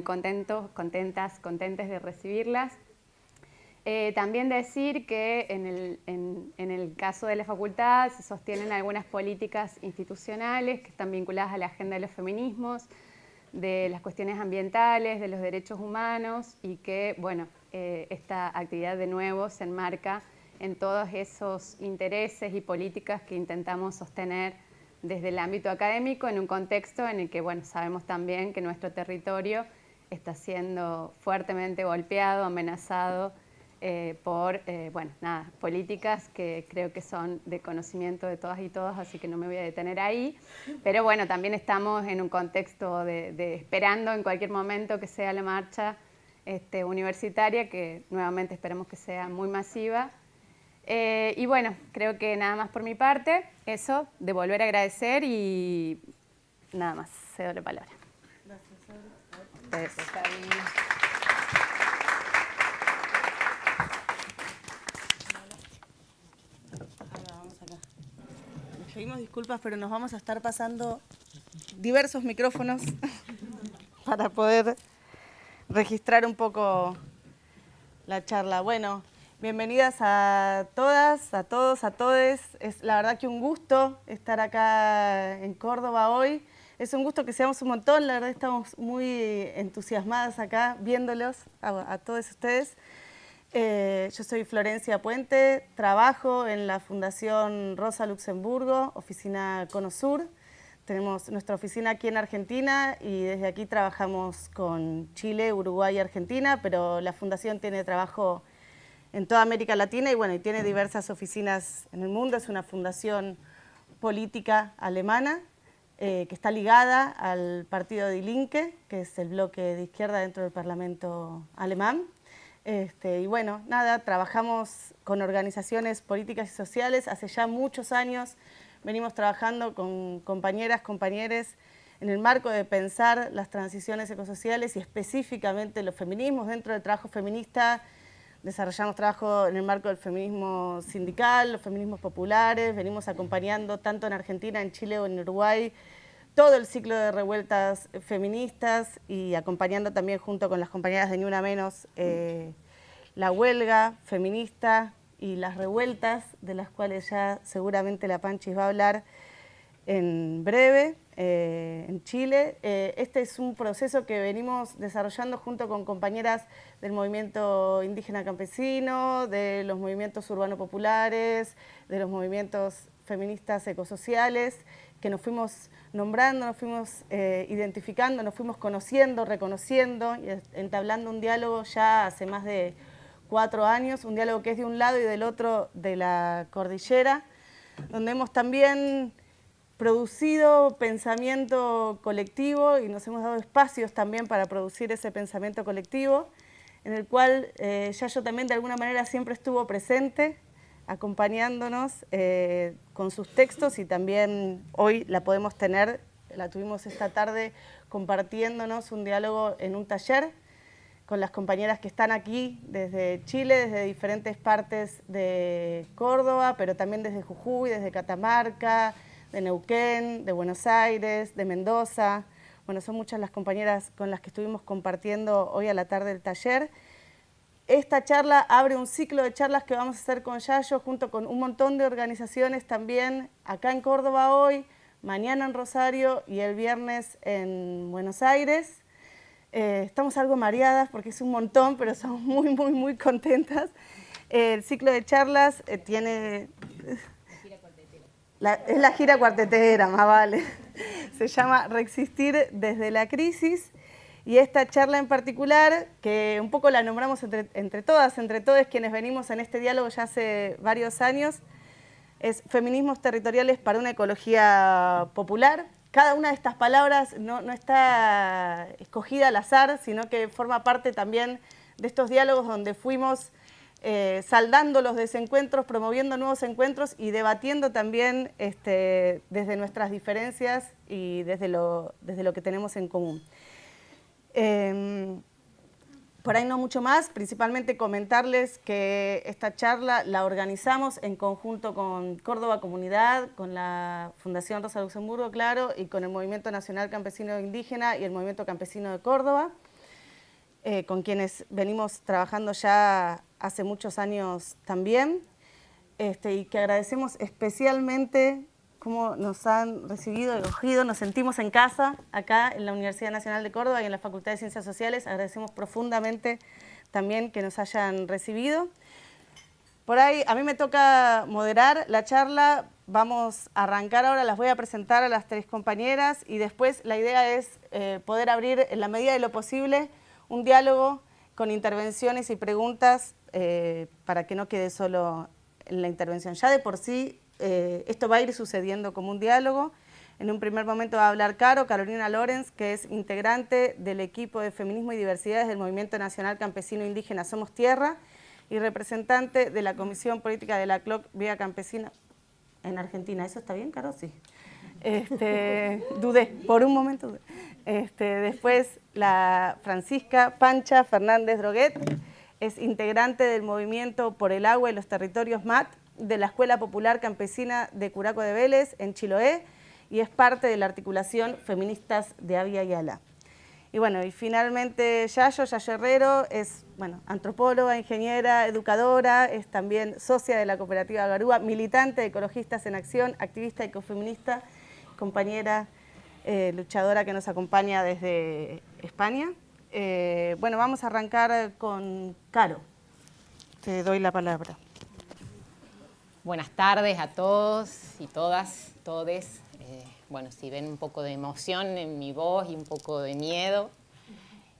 muy contentos, contentes de recibirlas. También decir que en el caso de la facultad se sostienen algunas políticas institucionales que están vinculadas a la agenda de los feminismos, de las cuestiones ambientales, de los derechos humanos y que, bueno, esta actividad de nuevo se enmarca en todos esos intereses y políticas que intentamos sostener desde el ámbito académico en un contexto en el que, bueno, sabemos también que nuestro territorio está siendo fuertemente golpeado, amenazado por, políticas que creo que son de conocimiento de todas y todos, así que no me voy a detener ahí. Pero bueno, también estamos en un contexto de esperando en cualquier momento que sea la marcha universitaria, que nuevamente esperemos que sea muy masiva. Y bueno, creo que nada más por mi parte, eso, de volver a agradecer y nada más, cedo la palabra. Gracias, Pedimos disculpas, pero nos vamos a estar pasando diversos micrófonos para poder registrar un poco la charla. Bueno, bienvenidas a todas, a todos, a todes. Es la verdad que un gusto estar acá en Córdoba hoy. Es un gusto que seamos un montón, la verdad estamos muy entusiasmadas acá viéndolos a todos ustedes. Yo soy Florencia Puente, trabajo en la Fundación Rosa Luxemburgo, oficina Cono Sur. Tenemos nuestra oficina aquí en Argentina y desde aquí trabajamos con Chile, Uruguay y Argentina, pero la fundación tiene trabajo en toda América Latina y bueno, y tiene diversas oficinas en el mundo. Es una fundación política alemana que está ligada al partido Die Linke, que es el bloque de izquierda dentro del Parlamento alemán. Y bueno, nada, trabajamos con organizaciones políticas y sociales. Hace ya muchos años venimos trabajando con compañeras, compañeros en el marco de pensar las transiciones ecosociales y específicamente los feminismos. Dentro del trabajo feminista desarrollamos trabajo en el marco del feminismo sindical, los feminismos populares. Venimos acompañando tanto en Argentina, en Chile o en Uruguay todo el ciclo de revueltas feministas y acompañando también junto con las compañeras de Ni Una Menos la huelga feminista y las revueltas de las cuales ya seguramente la Panchis va a hablar en breve en Chile. Este es un proceso que venimos desarrollando junto con compañeras del movimiento indígena campesino, de los movimientos urbanos populares, de los movimientos feministas ecosociales, que nos fuimos nombrando, nos fuimos identificando, nos fuimos conociendo, reconociendo y entablando un diálogo ya hace más de 4 años, un diálogo que es de un lado y del otro de la cordillera, donde hemos también producido pensamiento colectivo y nos hemos dado espacios también para producir ese pensamiento colectivo, en el cual Yayo también de alguna manera siempre estuvo presente, acompañándonos con sus textos y también hoy la podemos tener, la tuvimos esta tarde compartiéndonos un diálogo en un taller con las compañeras que están aquí desde Chile, desde diferentes partes de Córdoba, pero también desde Jujuy, desde Catamarca, de Neuquén, de Buenos Aires, de Mendoza. Bueno, son muchas las compañeras con las que estuvimos compartiendo hoy a la tarde el taller. Esta charla abre un ciclo de charlas que vamos a hacer con Yayo junto con un montón de organizaciones también acá en Córdoba hoy, mañana en Rosario y el viernes en Buenos Aires. Estamos algo mareadas porque es un montón, pero estamos muy contentas. El ciclo de charlas tiene... es la gira cuartetera, más vale. Se llama Resistir desde la crisis. Y esta charla en particular, que un poco la nombramos entre todas, entre todos quienes venimos en este diálogo ya hace varios años, es Feminismos Territoriales para una Ecología Popular. Cada una de estas palabras no está escogida al azar, sino que forma parte también de estos diálogos donde fuimos saldando los desencuentros, promoviendo nuevos encuentros y debatiendo también desde nuestras diferencias y desde lo que tenemos en común. Por ahí no mucho más, principalmente comentarles que esta charla la organizamos en conjunto con Córdoba Comunidad, con la Fundación Rosa Luxemburgo, claro, y con el Movimiento Nacional Campesino Indígena y el Movimiento Campesino de Córdoba. con quienes venimos trabajando ya hace muchos años también, y que agradecemos especialmente cómo nos han recibido, acogido, nos sentimos en casa acá en la Universidad Nacional de Córdoba y en la Facultad de Ciencias Sociales. Agradecemos profundamente también que nos hayan recibido. Por ahí, a mí me toca moderar la charla. Vamos a arrancar ahora, las voy a presentar a las 3 compañeras y después la idea es poder abrir, en la medida de lo posible, un diálogo con intervenciones y preguntas para que no quede solo en la intervención. Ya de por sí, esto va a ir sucediendo como un diálogo. En un primer momento va a hablar Carolina Lorenz, que es integrante del equipo de Feminismo y Diversidades del Movimiento Nacional Campesino Indígena Somos Tierra y representante de la Comisión Política de la CLOC Vía Campesina en Argentina. ¿Eso está bien, Caro? Sí. Dudé, por un momento. Después la Francisca Pancha Fernández Droguet, es integrante del Movimiento por el Agua y los Territorios MAT de la Escuela Popular Campesina de Curaco de Vélez en Chiloé y es parte de la articulación Feministas de Abya Yala. Y bueno, y finalmente Yayo Herrero es antropóloga, ingeniera, educadora, es también socia de la cooperativa Garúa, militante de Ecologistas en Acción, activista ecofeminista, compañera luchadora que nos acompaña desde España. Vamos a arrancar con Caro. Te doy la palabra. Buenas tardes a todos y todas, todes. Si ven un poco de emoción en mi voz y un poco de miedo,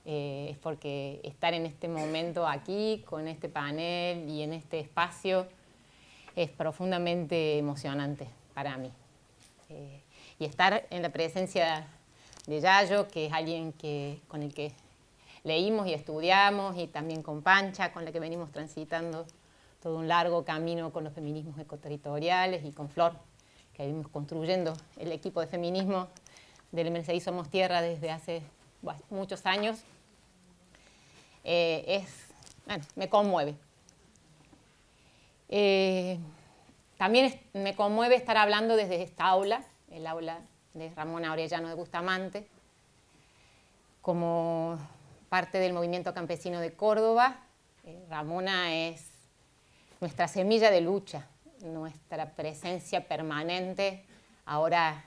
es porque estar en este momento aquí, con este panel y en este espacio, es profundamente emocionante para mí. Y estar en la presencia de Yayo, que es alguien con el que leímos y estudiamos, y también con Pancha, con la que venimos transitando todo un largo camino con los feminismos ecoterritoriales, y con Flor, que venimos construyendo el equipo de feminismo del MLCI Somos Tierra desde hace muchos años. Me conmueve. También me conmueve estar hablando desde esta aula, el aula de Ramona Orellano de Bustamante, como parte del movimiento campesino de Córdoba. Ramona es nuestra semilla de lucha, nuestra presencia permanente. Ahora,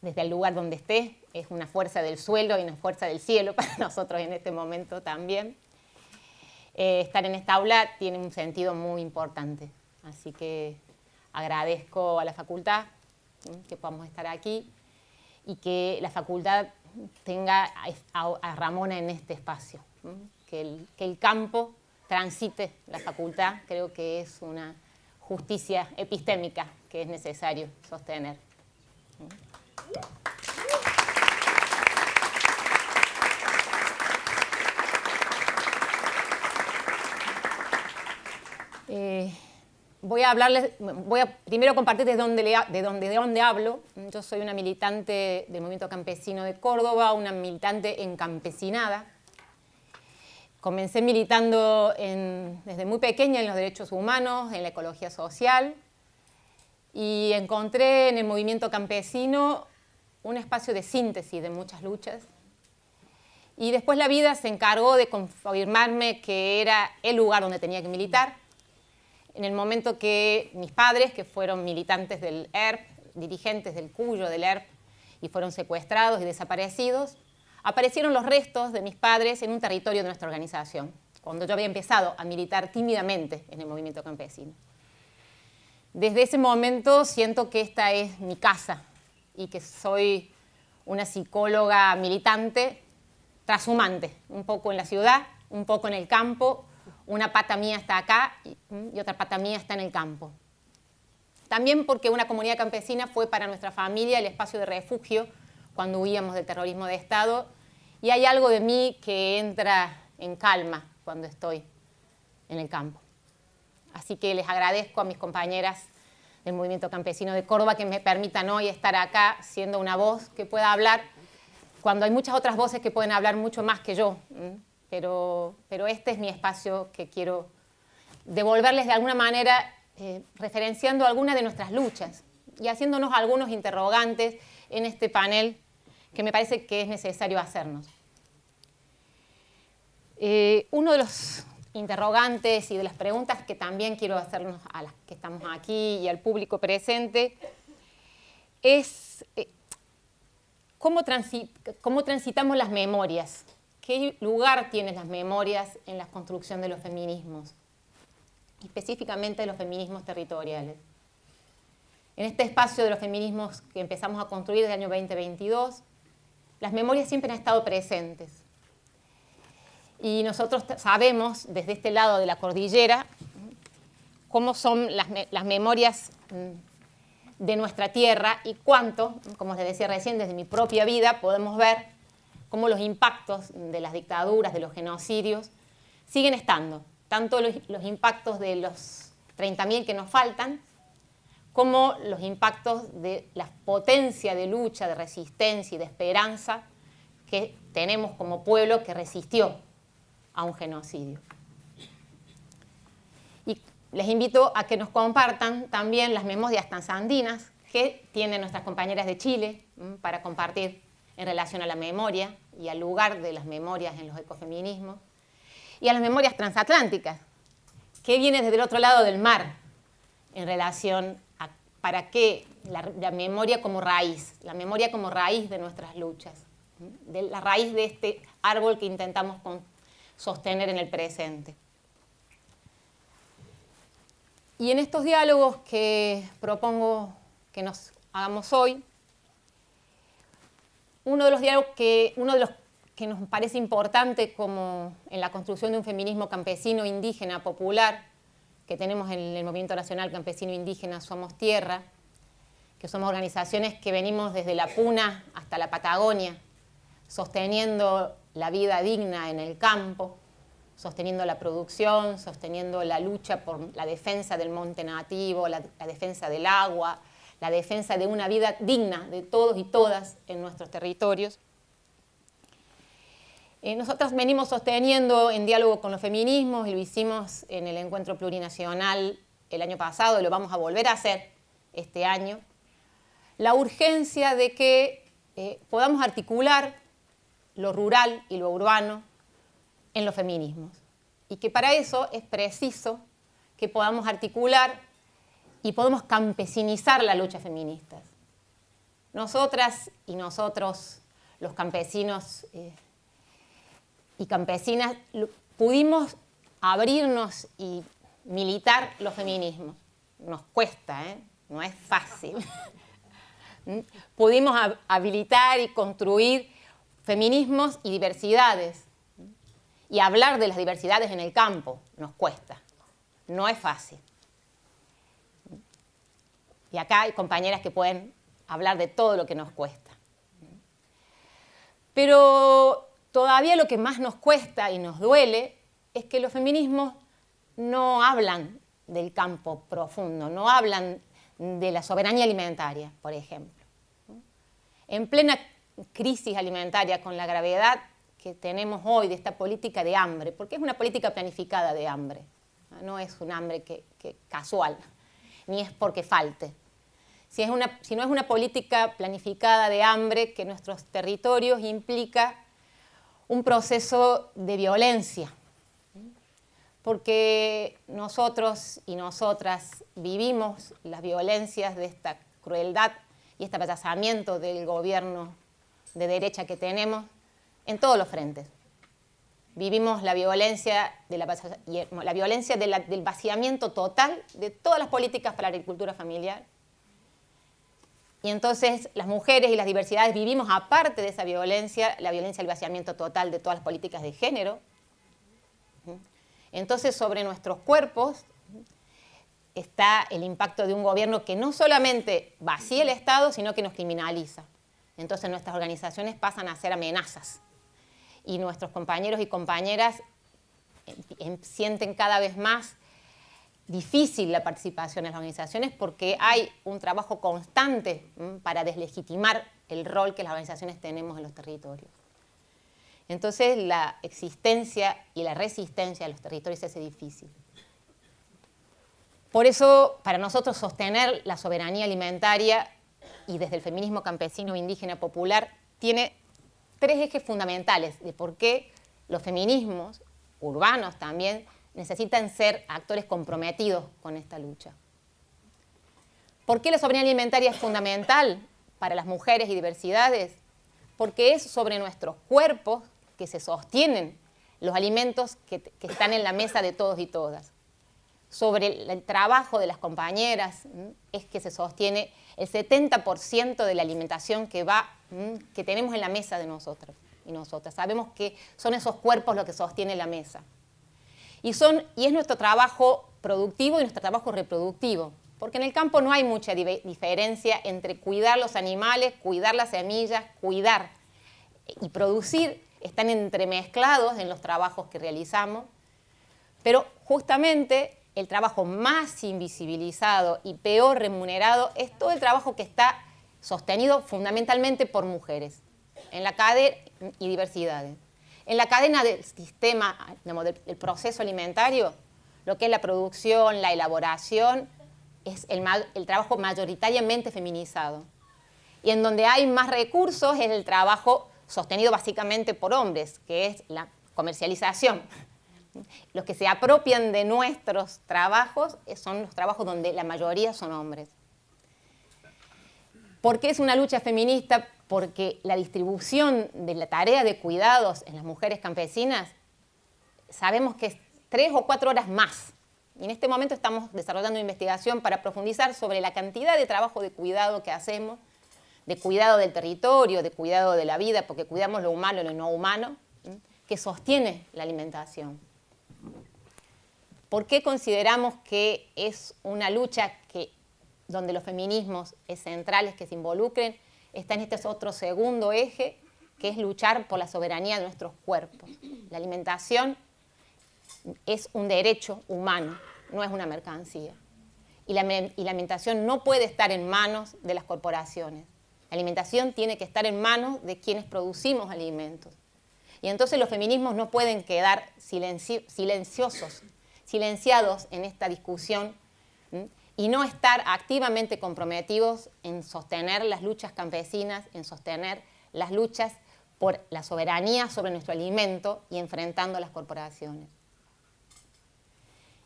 desde el lugar donde esté, es una fuerza del suelo y una fuerza del cielo para nosotros en este momento también. Estar en esta aula tiene un sentido muy importante, así que agradezco a la facultad que podamos estar aquí y que la facultad tenga a Ramona en este espacio, que el campo transite la facultad. Creo que es una justicia epistémica que es necesario sostener. Voy a primero compartir de dónde hablo. Yo soy una militante del movimiento campesino de Córdoba, una militante encampesinada. Comencé militando desde muy pequeña en los derechos humanos, en la ecología social, y encontré en el movimiento campesino un espacio de síntesis de muchas luchas. Y después la vida se encargó de confirmarme que era el lugar donde tenía que militar. En el momento que mis padres, que fueron militantes del ERP, dirigentes del Cuyo, del ERP, y fueron secuestrados y desaparecidos, aparecieron los restos de mis padres en un territorio de nuestra organización, cuando yo había empezado a militar tímidamente en el movimiento campesino. Desde ese momento siento que esta es mi casa y que soy una psicóloga militante trashumante, un poco en la ciudad, un poco en el campo. Una pata mía está acá y otra pata mía está en el campo. También porque una comunidad campesina fue para nuestra familia el espacio de refugio cuando huíamos del terrorismo de Estado, y hay algo de mí que entra en calma cuando estoy en el campo. Así que les agradezco a mis compañeras del Movimiento Campesino de Córdoba que me permitan hoy estar acá siendo una voz que pueda hablar cuando hay muchas otras voces que pueden hablar mucho más que yo. Pero este es mi espacio que quiero devolverles de alguna manera, referenciando algunas de nuestras luchas y haciéndonos algunos interrogantes en este panel que me parece que es necesario hacernos. Uno de los interrogantes y de las preguntas que también quiero hacernos a las que estamos aquí y al público presente es cómo transitamos las memorias. ¿Qué lugar tienen las memorias en la construcción de los feminismos? Específicamente de los feminismos territoriales. En este espacio de los feminismos que empezamos a construir desde el año 2022, las memorias siempre han estado presentes. Y nosotros sabemos, desde este lado de la cordillera, cómo son las memorias de nuestra tierra y cuánto, como les decía recién, desde mi propia vida podemos ver cómo los impactos de las dictaduras, de los genocidios, siguen estando. Tanto los impactos de los 30.000 que nos faltan, como los impactos de la potencia de lucha, de resistencia y de esperanza que tenemos como pueblo que resistió a un genocidio. Y les invito a que nos compartan también las memorias transandinas que tienen nuestras compañeras de Chile para compartir en relación a la memoria y al lugar de las memorias en los ecofeminismos, y a las memorias transatlánticas, que viene desde el otro lado del mar en relación a para qué la memoria como raíz, la memoria como raíz de nuestras luchas, de la raíz de este árbol que intentamos sostener en el presente. Y en estos diálogos que propongo que nos hagamos hoy, uno de los que nos parece importante como en la construcción de un feminismo campesino, indígena, popular, que tenemos en el Movimiento Nacional Campesino Indígena Somos Tierra, que somos organizaciones que venimos desde la Puna hasta la Patagonia, sosteniendo la vida digna en el campo, sosteniendo la producción, sosteniendo la lucha por la defensa del monte nativo, la defensa del agua, la defensa de una vida digna de todos y todas en nuestros territorios. Nosotros venimos sosteniendo en diálogo con los feminismos, y lo hicimos en el encuentro plurinacional el año pasado, y lo vamos a volver a hacer este año, la urgencia de que podamos articular lo rural y lo urbano en los feminismos. Y que para eso es preciso que podamos articular y podamos campesinizar la lucha feminista. Nosotras y nosotros, los campesinos y campesinas, pudimos abrirnos y militar los feminismos. Nos cuesta, no es fácil. Pudimos habilitar y construir feminismos y diversidades. Y hablar de las diversidades en el campo nos cuesta, no es fácil. Y acá hay compañeras que pueden hablar de todo lo que nos cuesta. Pero todavía lo que más nos cuesta y nos duele es que los feminismos no hablan del campo profundo, no hablan de la soberanía alimentaria, por ejemplo. En plena crisis alimentaria, con la gravedad que tenemos hoy de esta política de hambre, porque es una política planificada de hambre, no es un hambre que casual, ni es porque falte. Si no es una política planificada de hambre que en nuestros territorios implica un proceso de violencia, porque nosotros y nosotras vivimos las violencias de esta crueldad y este apetazamiento del gobierno de derecha que tenemos en todos los frentes. Vivimos la violencia, del vaciamiento total de todas las políticas para la agricultura familiar. Y entonces las mujeres y las diversidades vivimos, aparte de esa violencia, la violencia del vaciamiento total de todas las políticas de género. Entonces sobre nuestros cuerpos está el impacto de un gobierno que no solamente vacía el Estado, sino que nos criminaliza. Entonces nuestras organizaciones pasan a ser amenazas. Y nuestros compañeros y compañeras sienten cada vez más difícil la participación en las organizaciones porque hay un trabajo constante para deslegitimar el rol que las organizaciones tenemos en los territorios. Entonces la existencia y la resistencia de los territorios se hace difícil. Por eso, para nosotros sostener la soberanía alimentaria y desde el feminismo campesino indígena popular tiene tres ejes fundamentales de por qué los feminismos urbanos también, necesitan ser actores comprometidos con esta lucha. ¿Por qué la soberanía alimentaria es fundamental para las mujeres y diversidades? Porque es sobre nuestros cuerpos que se sostienen los alimentos que están en la mesa de todos y todas. Sobre el trabajo de las compañeras es que se sostiene el 70% de la alimentación que tenemos en la mesa de nosotros y nosotras. Sabemos que son esos cuerpos los que sostienen la mesa. Y es nuestro trabajo productivo y nuestro trabajo reproductivo, porque en el campo no hay mucha diferencia entre cuidar los animales, cuidar las semillas, cuidar y producir. Están entremezclados en los trabajos que realizamos, pero justamente el trabajo más invisibilizado y peor remunerado es todo el trabajo que está sostenido fundamentalmente por mujeres en la cadena y diversidades. En la cadena del sistema, digamos, del proceso alimentario, lo que es la producción, la elaboración, es el trabajo mayoritariamente feminizado. Y en donde hay más recursos es el trabajo sostenido básicamente por hombres, que es la comercialización. Los que se apropian de nuestros trabajos son los trabajos donde la mayoría son hombres. ¿Por qué es una lucha feminista? Porque la distribución de la tarea de cuidados en las mujeres campesinas sabemos que es 3 o 4 horas más. Y en este momento estamos desarrollando investigación para profundizar sobre la cantidad de trabajo de cuidado que hacemos, de cuidado del territorio, de cuidado de la vida, porque cuidamos lo humano y lo no humano, que sostiene la alimentación. ¿Por qué consideramos que es una lucha donde los feminismos es centrales que se involucren? Está en este otro segundo eje, que es luchar por la soberanía de nuestros cuerpos. La alimentación es un derecho humano, no es una mercancía. Y la alimentación no puede estar en manos de las corporaciones. La alimentación tiene que estar en manos de quienes producimos alimentos. Y entonces los feminismos no pueden quedar silenciados en esta discusión y no estar activamente comprometidos en sostener las luchas campesinas, en sostener las luchas por la soberanía sobre nuestro alimento y enfrentando a las corporaciones.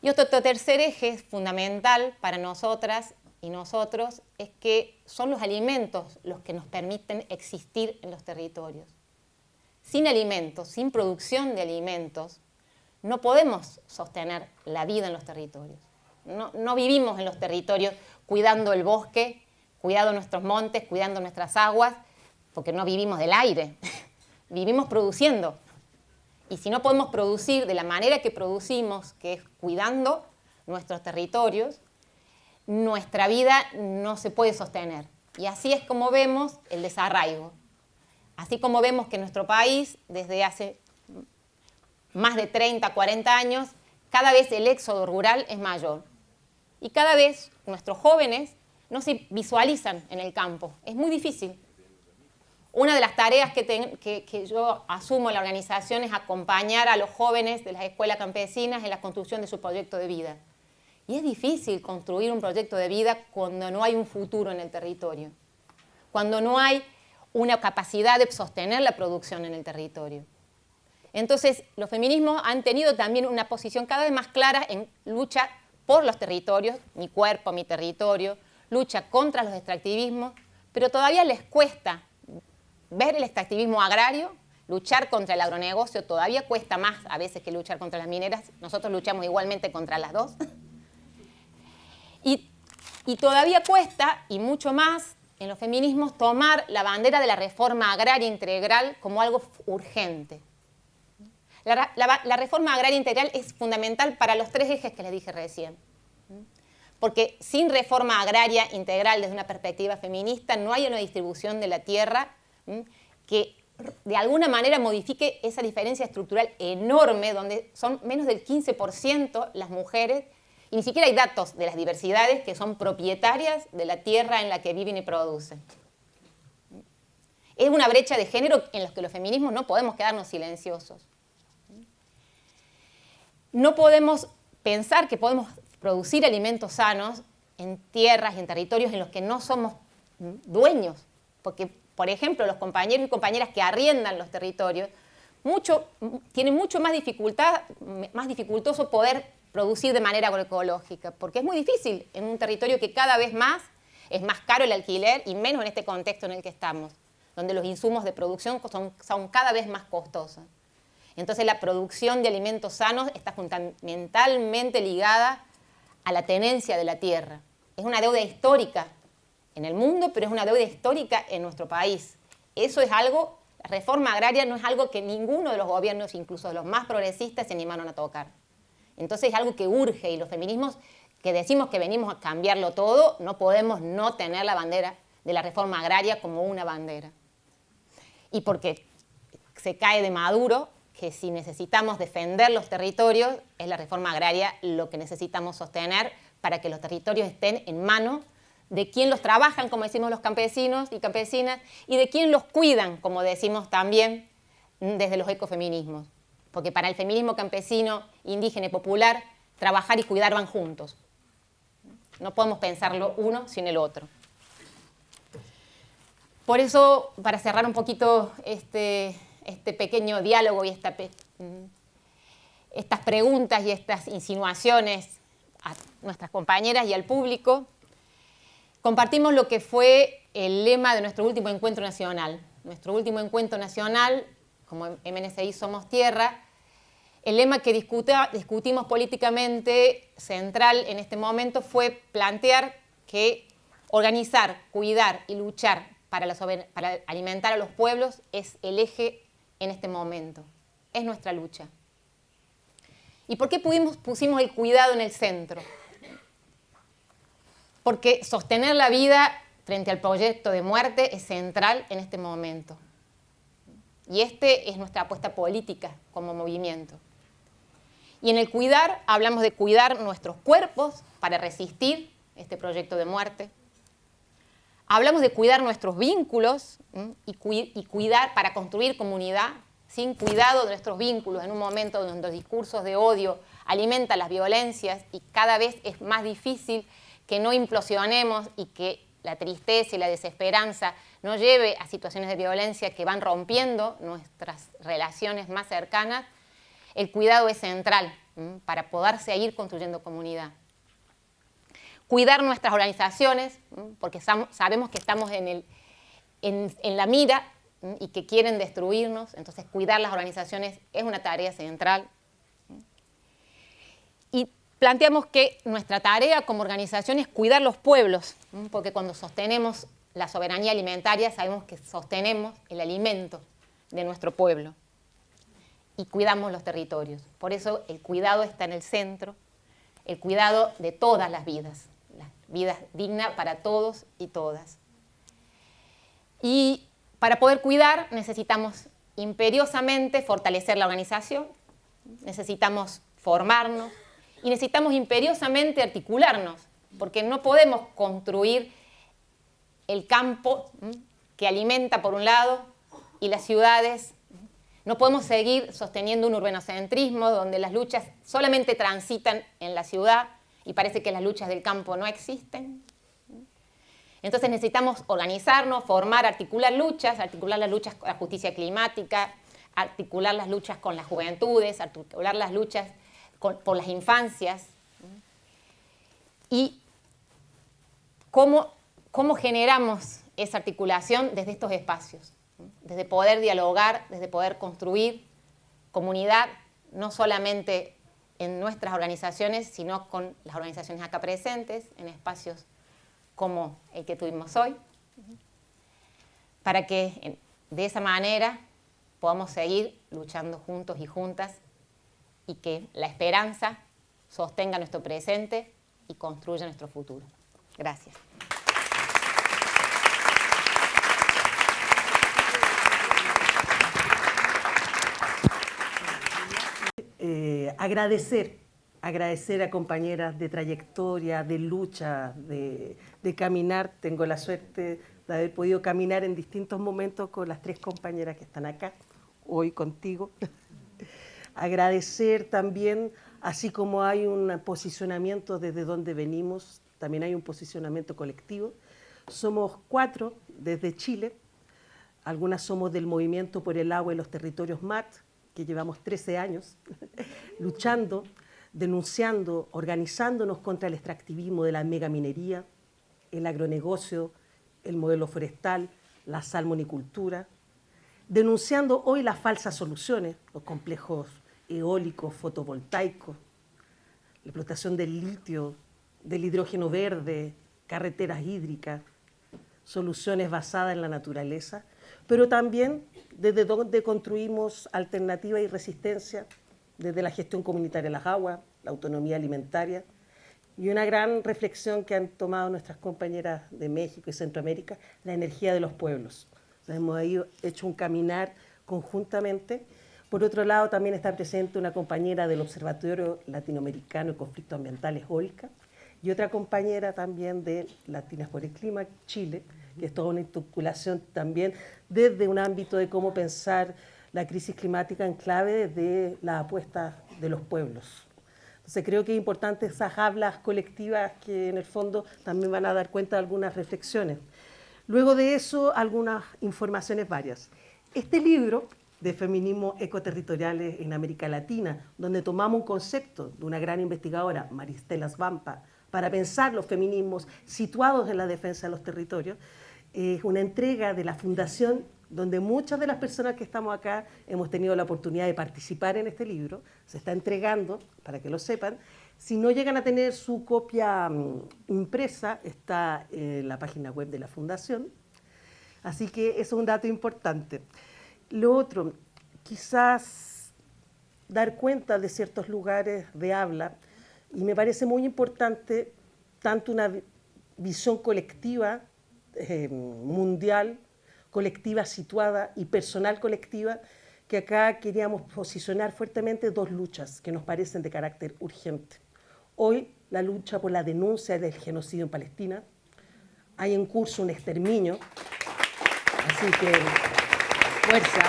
Y otro tercer eje fundamental para nosotras y nosotros es que son los alimentos los que nos permiten existir en los territorios. Sin alimentos, sin producción de alimentos, no podemos sostener la vida en los territorios. No vivimos en los territorios cuidando el bosque, cuidando nuestros montes, cuidando nuestras aguas, porque no vivimos del aire, vivimos produciendo. Y si no podemos producir de la manera que producimos, que es cuidando nuestros territorios, nuestra vida no se puede sostener. Y así es como vemos el desarraigo. Así como vemos que en nuestro país, desde hace más de 30, 40 años, cada vez el éxodo rural es mayor. Y cada vez nuestros jóvenes no se visualizan en el campo. Es muy difícil. Una de las tareas que yo asumo en la organización es acompañar a los jóvenes de las escuelas campesinas en la construcción de su proyecto de vida. Y es difícil construir un proyecto de vida cuando no hay un futuro en el territorio, cuando no hay una capacidad de sostener la producción en el territorio. Entonces, los feminismos han tenido también una posición cada vez más clara en lucha por los territorios, mi cuerpo, mi territorio, lucha contra los extractivismos, pero todavía les cuesta ver el extractivismo agrario, luchar contra el agronegocio todavía cuesta más a veces que luchar contra las mineras. Nosotros luchamos igualmente contra las dos. Y todavía cuesta, y mucho más, en los feminismos, tomar la bandera de la reforma agraria integral como algo urgente. La reforma agraria integral es fundamental para los 3 ejes que les dije recién. Porque sin reforma agraria integral desde una perspectiva feminista no hay una distribución de la tierra que de alguna manera modifique esa diferencia estructural enorme donde son menos del 15% las mujeres y ni siquiera hay datos de las diversidades que son propietarias de la tierra en la que viven y producen. Es una brecha de género en la que los feminismos no podemos quedarnos silenciosos. No podemos pensar que podemos producir alimentos sanos en tierras y en territorios en los que no somos dueños, porque, por ejemplo, los compañeros y compañeras que arriendan los territorios tiene mucho más dificultoso poder producir de manera agroecológica, porque es muy difícil en un territorio que cada vez más es más caro el alquiler y menos en este contexto en el que estamos, donde los insumos de producción son cada vez más costosos. Entonces la producción de alimentos sanos está fundamentalmente ligada a la tenencia de la tierra. Es una deuda histórica en el mundo, pero es una deuda histórica en nuestro país. Eso es algo, la reforma agraria no es algo que ninguno de los gobiernos, incluso de los más progresistas, se animaron a tocar. Entonces es algo que urge, y los feminismos que decimos que venimos a cambiarlo todo, no podemos no tener la bandera de la reforma agraria como una bandera. Y porque se cae de Maduro que si necesitamos defender los territorios, es la reforma agraria lo que necesitamos sostener para que los territorios estén en manos de quien los trabajan, como decimos los campesinos y campesinas, y de quien los cuidan, como decimos también desde los ecofeminismos. Porque para el feminismo campesino, indígena y popular, trabajar y cuidar van juntos. No podemos pensarlo uno sin el otro. Por eso, para cerrar un poquito este pequeño diálogo y estas preguntas y estas insinuaciones a nuestras compañeras y al público, compartimos lo que fue el lema de nuestro último encuentro nacional. Nuestro último encuentro nacional, como MNCI Somos Tierra, el lema que discutimos políticamente central en este momento fue plantear que organizar, cuidar y luchar para alimentar a los pueblos es el eje en este momento. Es nuestra lucha. ¿Y por qué pusimos el cuidado en el centro? Porque sostener la vida frente al proyecto de muerte es central en este momento. Y es nuestra apuesta política como movimiento. Y en el cuidar, hablamos de cuidar nuestros cuerpos para resistir este proyecto de muerte. Hablamos de cuidar nuestros vínculos y cuidar para construir comunidad. Sin cuidado de nuestros vínculos, en un momento donde los discursos de odio alimentan las violencias y cada vez es más difícil que no implosionemos y que la tristeza y la desesperanza nos lleve a situaciones de violencia que van rompiendo nuestras relaciones más cercanas, el cuidado es central para poder seguir construyendo comunidad. Cuidar nuestras organizaciones, porque sabemos que estamos en la mira y que quieren destruirnos, entonces cuidar las organizaciones es una tarea central. Y planteamos que nuestra tarea como organización es cuidar los pueblos, porque cuando sostenemos la soberanía alimentaria sabemos que sostenemos el alimento de nuestro pueblo y cuidamos los territorios. Por eso el cuidado está en el centro, el cuidado de todas las vidas dignas para todos y todas. Y para poder cuidar necesitamos imperiosamente fortalecer la organización, necesitamos formarnos y necesitamos imperiosamente articularnos, porque no podemos construir el campo que alimenta por un lado y las ciudades. No podemos seguir sosteniendo un urbanocentrismo donde las luchas solamente transitan en la ciudad y parece que las luchas del campo no existen. Entonces necesitamos organizarnos, formar, articular las luchas con la justicia climática, articular las luchas con las juventudes, articular las luchas por las infancias. Y cómo generamos esa articulación desde estos espacios, desde poder dialogar, desde poder construir comunidad, no solamente en nuestras organizaciones, sino con las organizaciones acá presentes, en espacios como el que tuvimos hoy, para que de esa manera podamos seguir luchando juntos y juntas y que la esperanza sostenga nuestro presente y construya nuestro futuro. Gracias. Agradecer a compañeras de trayectoria, de lucha, de caminar. Tengo la suerte de haber podido caminar en distintos momentos con las tres compañeras que están acá, hoy contigo. Agradecer también, así como hay un posicionamiento desde donde venimos, también hay un posicionamiento colectivo. Somos 4 desde Chile, algunas somos del Movimiento por el Agua y los Territorios MAT, que llevamos 13 años luchando, denunciando, organizándonos contra el extractivismo de la megaminería, el agronegocio, el modelo forestal, la salmonicultura, denunciando hoy las falsas soluciones, los complejos eólicos, fotovoltaicos, la explotación del litio, del hidrógeno verde, carreteras hídricas, soluciones basadas en la naturaleza, pero también desde donde construimos alternativa y resistencia, desde la gestión comunitaria de las aguas, la autonomía alimentaria, y una gran reflexión que han tomado nuestras compañeras de México y Centroamérica, la energía de los pueblos. O sea, hemos ahí hecho un caminar conjuntamente. Por otro lado, también está presente una compañera del Observatorio Latinoamericano de Conflictos Ambientales, OLCA, y otra compañera también de Latinas por el Clima, Chile, que es toda una articulación también desde un ámbito de cómo pensar la crisis climática en clave de la apuesta de los pueblos. Entonces creo que es importante esas hablas colectivas que en el fondo también van a dar cuenta de algunas reflexiones. Luego de eso, algunas informaciones varias. Este libro de feminismos ecoterritoriales en América Latina, donde tomamos un concepto de una gran investigadora, Maristela Svampa, para pensar los feminismos situados en la defensa de los territorios, es una entrega de la Fundación donde muchas de las personas que estamos acá hemos tenido la oportunidad de participar en este libro. Se está entregando, para que lo sepan. Si no llegan a tener su copia impresa, está en la página web de la Fundación. Así que eso es un dato importante. Lo otro, quizás dar cuenta de ciertos lugares de habla, y me parece muy importante tanto una visión colectiva, mundial, colectiva situada y personal colectiva, que acá queríamos posicionar fuertemente dos luchas que nos parecen de carácter urgente. Hoy la lucha por la denuncia del genocidio en Palestina, hay en curso un exterminio, así que fuerza,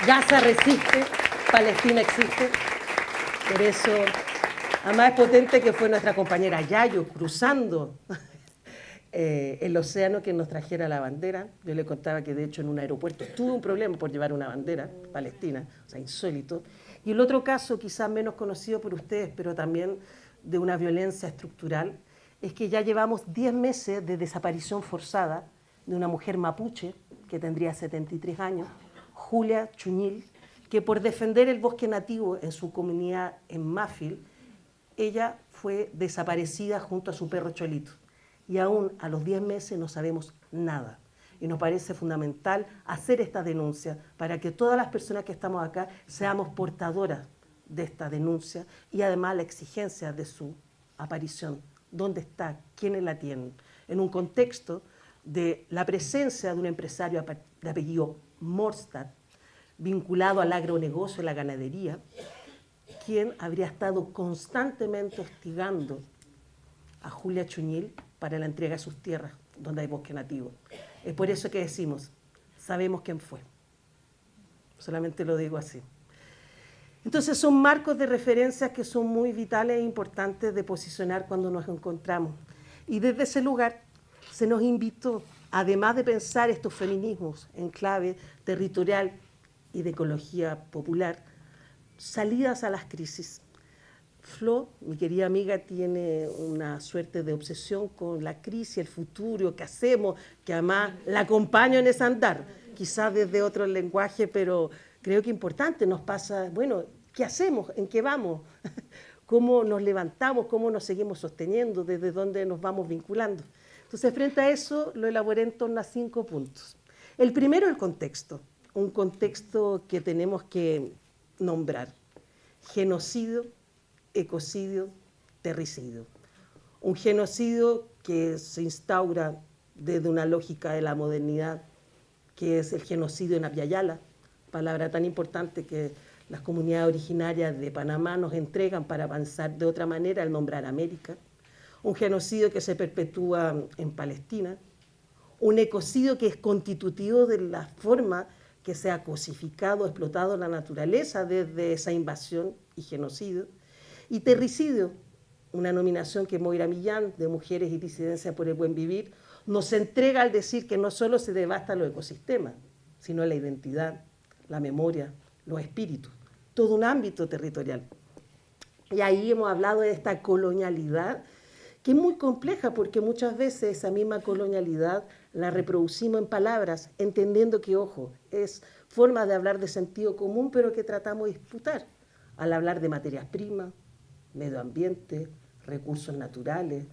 Gaza resiste, Palestina existe, por eso, además es potente que fue nuestra compañera Yayo cruzando el océano que nos trajera la bandera. Yo le contaba que de hecho en un aeropuerto tuvo un problema por llevar una bandera palestina, o sea, insólito. Y el otro caso, quizás menos conocido por ustedes, pero también de una violencia estructural, es que ya llevamos 10 meses de desaparición forzada de una mujer mapuche, que tendría 73 años, Julia Chuñil, que por defender el bosque nativo en su comunidad en Mafil, ella fue desaparecida junto a su perro Cholito. Y aún a los 10 meses no sabemos nada. Y nos parece fundamental hacer esta denuncia para que todas las personas que estamos acá seamos portadoras de esta denuncia y además la exigencia de su aparición. ¿Dónde está? ¿Quiénes la tienen? En un contexto de la presencia de un empresario de apellido Morstad, vinculado al agronegocio y la ganadería, quien habría estado constantemente hostigando a Julia Chuñil para la entrega de sus tierras, donde hay bosque nativo. Es por eso que decimos, sabemos quién fue. Solamente lo digo así. Entonces son marcos de referencia que son muy vitales e importantes de posicionar cuando nos encontramos. Y desde ese lugar se nos invitó, además de pensar estos feminismos en clave territorial y de ecología popular, salidas a las crisis. Flo, mi querida amiga, tiene una suerte de obsesión con la crisis, el futuro, qué hacemos, que además la acompaño en ese andar, quizás desde otro lenguaje, pero creo que importante nos pasa, bueno, ¿qué hacemos? ¿En qué vamos? ¿Cómo nos levantamos? ¿Cómo nos seguimos sosteniendo? ¿Desde dónde nos vamos vinculando? Entonces, frente a eso, lo elaboré en torno a 5 puntos. El primero, el contexto, un contexto que tenemos que nombrar. Genocidio, ecocidio, terricidio. Un genocidio que se instaura desde una lógica de la modernidad, que es el genocidio en Abya Yala, palabra tan importante que las comunidades originarias de Panamá nos entregan para avanzar de otra manera al nombrar América. Un genocidio que se perpetúa en Palestina. Un ecocidio que es constitutivo de la forma que se ha cosificado, explotado la naturaleza desde esa invasión y genocidio. Y terricidio, una nominación que Moira Millán, de Mujeres y Disidencia por el Buen Vivir, nos entrega al decir que no solo se devastan los ecosistemas, sino la identidad, la memoria, los espíritus, todo un ámbito territorial. Y ahí hemos hablado de esta colonialidad, que es muy compleja porque muchas veces esa misma colonialidad la reproducimos en palabras, entendiendo que, ojo, es forma de hablar de sentido común, pero que tratamos de disputar al hablar de materias primas, medio ambiente, recursos naturales.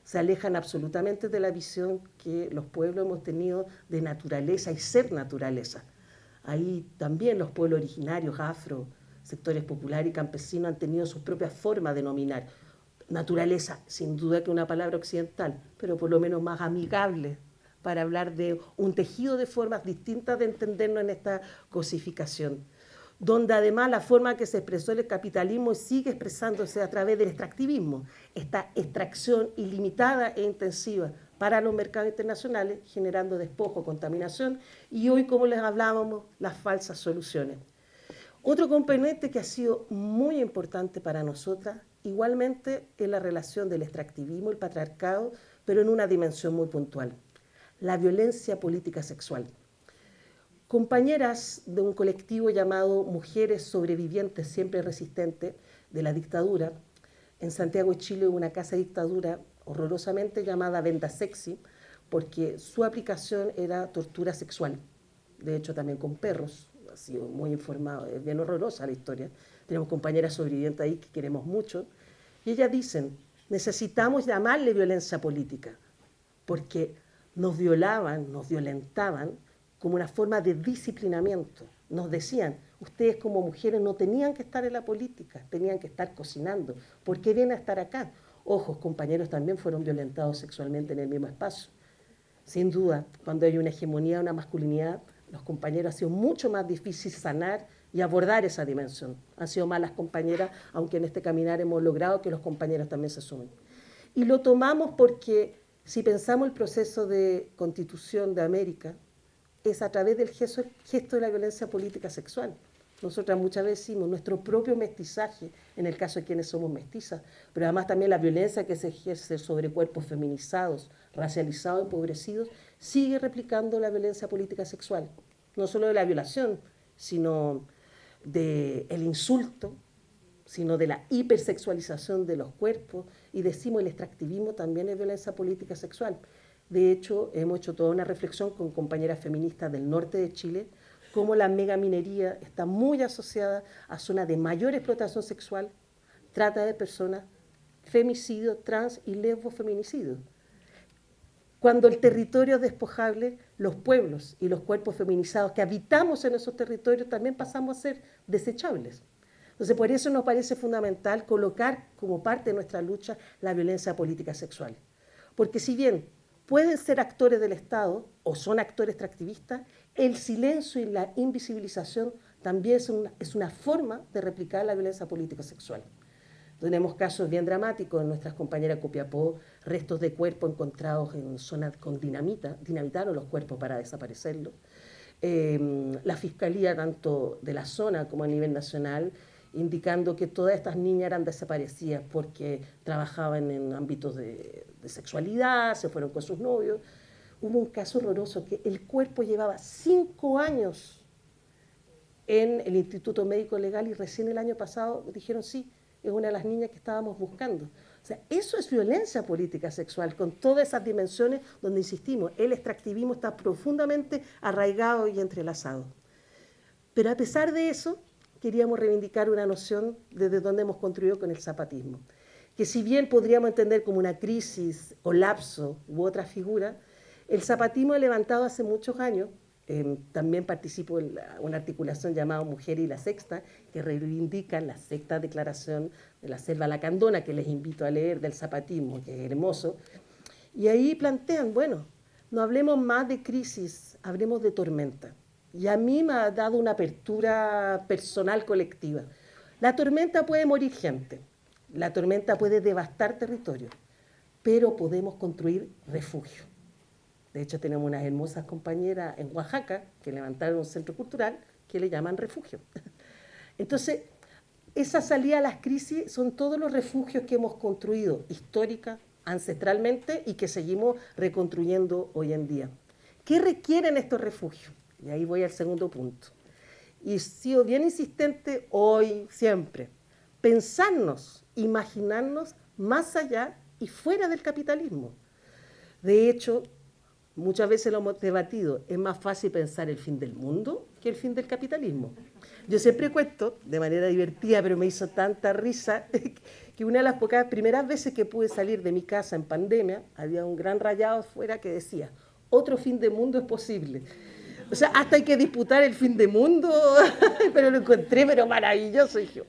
Se alejan absolutamente de la visión que los pueblos hemos tenido de naturaleza y ser naturaleza. Ahí también los pueblos originarios, afro, sectores populares y campesinos han tenido sus propias formas de nominar. Naturaleza, sin duda que una palabra occidental, pero por lo menos más amigable para hablar de un tejido de formas distintas de entendernos en esta cosificación, donde además la forma que se expresó el capitalismo sigue expresándose a través del extractivismo, esta extracción ilimitada e intensiva para los mercados internacionales, generando despojo, contaminación, y hoy, como les hablábamos, las falsas soluciones. Otro componente que ha sido muy importante para nosotras, igualmente, es la relación del extractivismo, el patriarcado, pero en una dimensión muy puntual, la violencia política sexual. Compañeras de un colectivo llamado Mujeres Sobrevivientes Siempre Resistentes de la Dictadura, en Santiago de Chile hubo una casa de dictadura horrorosamente llamada Venda Sexy, porque su aplicación era tortura sexual, de hecho también con perros. Ha sido muy informado, es bien horrorosa la historia. Tenemos compañeras sobrevivientes ahí que queremos mucho. Y ellas dicen, necesitamos llamarle violencia política, porque nos violaban, nos violentaban como una forma de disciplinamiento. Nos decían, ustedes como mujeres no tenían que estar en la política, tenían que estar cocinando. ¿Por qué vienen a estar acá? Ojo, compañeros también fueron violentados sexualmente en el mismo espacio. Sin duda, cuando hay una hegemonía de una masculinidad, los compañeros ha sido mucho más difícil sanar y abordar esa dimensión. Han sido más las compañeras, aunque en este caminar hemos logrado que los compañeros también se sumen. Y lo tomamos porque si pensamos el proceso de constitución de América, es a través del gesto de la violencia política sexual. Nosotras muchas veces decimos nuestro propio mestizaje, en el caso de quienes somos mestizas, pero además también la violencia que se ejerce sobre cuerpos feminizados, racializados, empobrecidos, sigue replicando la violencia política sexual. No solo de la violación, sino del insulto, sino de la hipersexualización de los cuerpos, y decimos el extractivismo también es violencia política sexual. De hecho, hemos hecho toda una reflexión con compañeras feministas del norte de Chile, cómo la megaminería está muy asociada a zonas de mayor explotación sexual, trata de personas, femicidio, trans y lesbofeminicidio. Cuando el territorio es despojable, los pueblos y los cuerpos feminizados que habitamos en esos territorios también pasamos a ser desechables. Entonces, por eso nos parece fundamental colocar como parte de nuestra lucha la violencia política sexual. Porque si bien pueden ser actores del Estado o son actores extractivistas, el silencio y la invisibilización también es una forma de replicar la violencia política sexual. Tenemos casos bien dramáticos en nuestras compañeras Copiapó, restos de cuerpo encontrados en zonas con dinamita, dinamitaron los cuerpos para desaparecerlos. La Fiscalía, tanto de la zona como a nivel nacional, indicando que todas estas niñas eran desaparecidas porque trabajaban en ámbitos de sexualidad, se fueron con sus novios. Hubo un caso horroroso que el cuerpo llevaba 5 años en el Instituto Médico Legal y recién el año pasado dijeron sí, es una de las niñas que estábamos buscando. O sea, eso es violencia política sexual, con todas esas dimensiones donde, insistimos, el extractivismo está profundamente arraigado y entrelazado. Pero a pesar de eso, queríamos reivindicar una noción desde donde hemos construido con el zapatismo, que si bien podríamos entender como una crisis o lapso u otra figura, el zapatismo ha levantado hace muchos años. También participo en una articulación llamada Mujer y la Sexta, que reivindica la sexta declaración de la Selva Lacandona, que les invito a leer, del zapatismo, que es hermoso. Y ahí plantean, bueno, no hablemos más de crisis, hablemos de tormenta. Y a mí me ha dado una apertura personal colectiva. La tormenta puede morir gente, la tormenta puede devastar territorio, pero podemos construir refugio. De hecho, tenemos unas hermosas compañeras en Oaxaca que levantaron un centro cultural que le llaman refugio. Entonces, esa salida a las crisis son todos los refugios que hemos construido histórica, ancestralmente y que seguimos reconstruyendo hoy en día. ¿Qué requieren estos refugios? Y ahí voy al segundo punto. y he sido bien insistente hoy, siempre, pensarnos, imaginarnos más allá y fuera del capitalismo. De hecho, muchas veces lo hemos debatido, es más fácil pensar el fin del mundo que el fin del capitalismo. Yo siempre cuento, de manera divertida, pero me hizo tanta risa, que una de las pocas primeras veces que pude salir de mi casa en pandemia, había un gran rayado afuera que decía, otro fin de mundo es posible. O sea, hasta hay que disputar el fin de mundo, pero lo encontré, pero maravilloso. Y yo,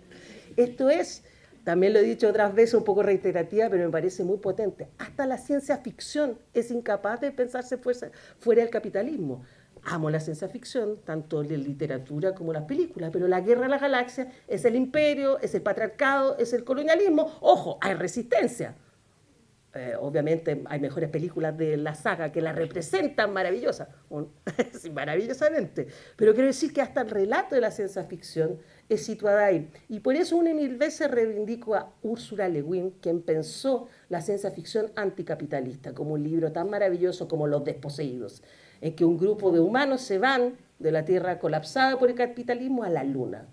esto es, también lo he dicho otras veces, un poco reiterativa, pero me parece muy potente. Hasta la ciencia ficción es incapaz de pensarse fuera del capitalismo. Amo la ciencia ficción, tanto la literatura como las películas, pero la guerra de las galaxias es el imperio, es el patriarcado, es el colonialismo. Ojo, hay resistencia. Obviamente hay mejores películas de la saga que la representan maravillosas, sí, maravillosamente, pero quiero decir que hasta el relato de la ciencia ficción es situada ahí. Y por eso una y mil veces reivindico a Ursula Le Guin, quien pensó la ciencia ficción anticapitalista, como un libro tan maravilloso como Los Desposeídos, en que un grupo de humanos se van de la Tierra colapsada por el capitalismo a la Luna,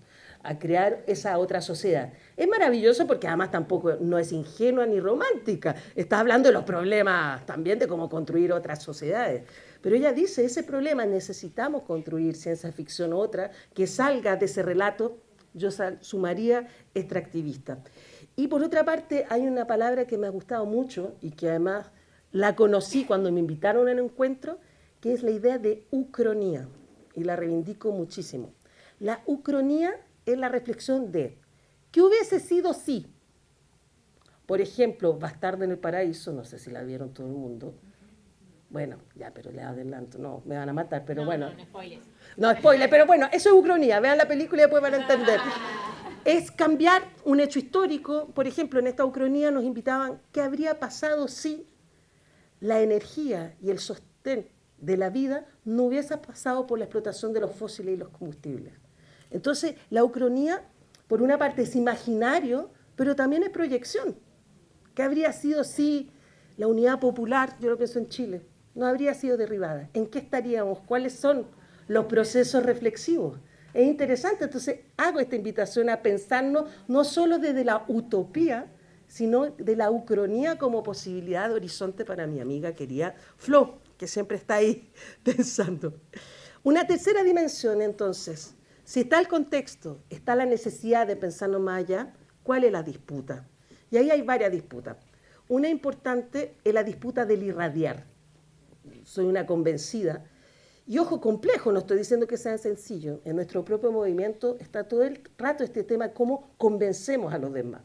a crear esa otra sociedad. Es maravilloso porque además tampoco no es ingenua ni romántica. Está hablando de los problemas también de cómo construir otras sociedades. Pero ella dice, ese problema necesitamos construir ciencia ficción otra que salga de ese relato, yo sumaría extractivista. Y por otra parte hay una palabra que me ha gustado mucho y que además la conocí cuando me invitaron al encuentro, que es la idea de ucronía, y la reivindico muchísimo. La ucronía es la reflexión de ¿qué hubiese sido si? Por ejemplo, Bastardo en el Paraíso, no sé si la vieron todo el mundo. Bueno, ya, pero le adelanto, no, me van a matar, pero bueno. No spoilers. No, spoiler, pero bueno, eso es ucronía, vean la película y después van a entender. Es cambiar un hecho histórico, por ejemplo, en esta ucronía nos invitaban, ¿qué habría pasado si la energía y el sostén de la vida no hubiese pasado por la explotación de los fósiles y los combustibles? Entonces, la ucronía, por una parte, es imaginario, pero también es proyección. ¿Qué habría sido si la unidad popular, yo lo pienso en Chile, no habría sido derribada? ¿En qué estaríamos? ¿Cuáles son los procesos reflexivos? Es interesante, entonces hago esta invitación a pensarnos no solo desde la utopía, sino de la ucronía como posibilidad de horizonte para mi amiga querida Flo, que siempre está ahí pensando. Una tercera dimensión, entonces, si está el contexto, está la necesidad de pensarnos más allá, ¿cuál es la disputa? Y ahí hay varias disputas. Una importante es la disputa del irradiar. Soy una convencida. Y ojo, complejo, no estoy diciendo que sea sencillo. En nuestro propio movimiento está todo el rato este tema, cómo convencemos a los demás.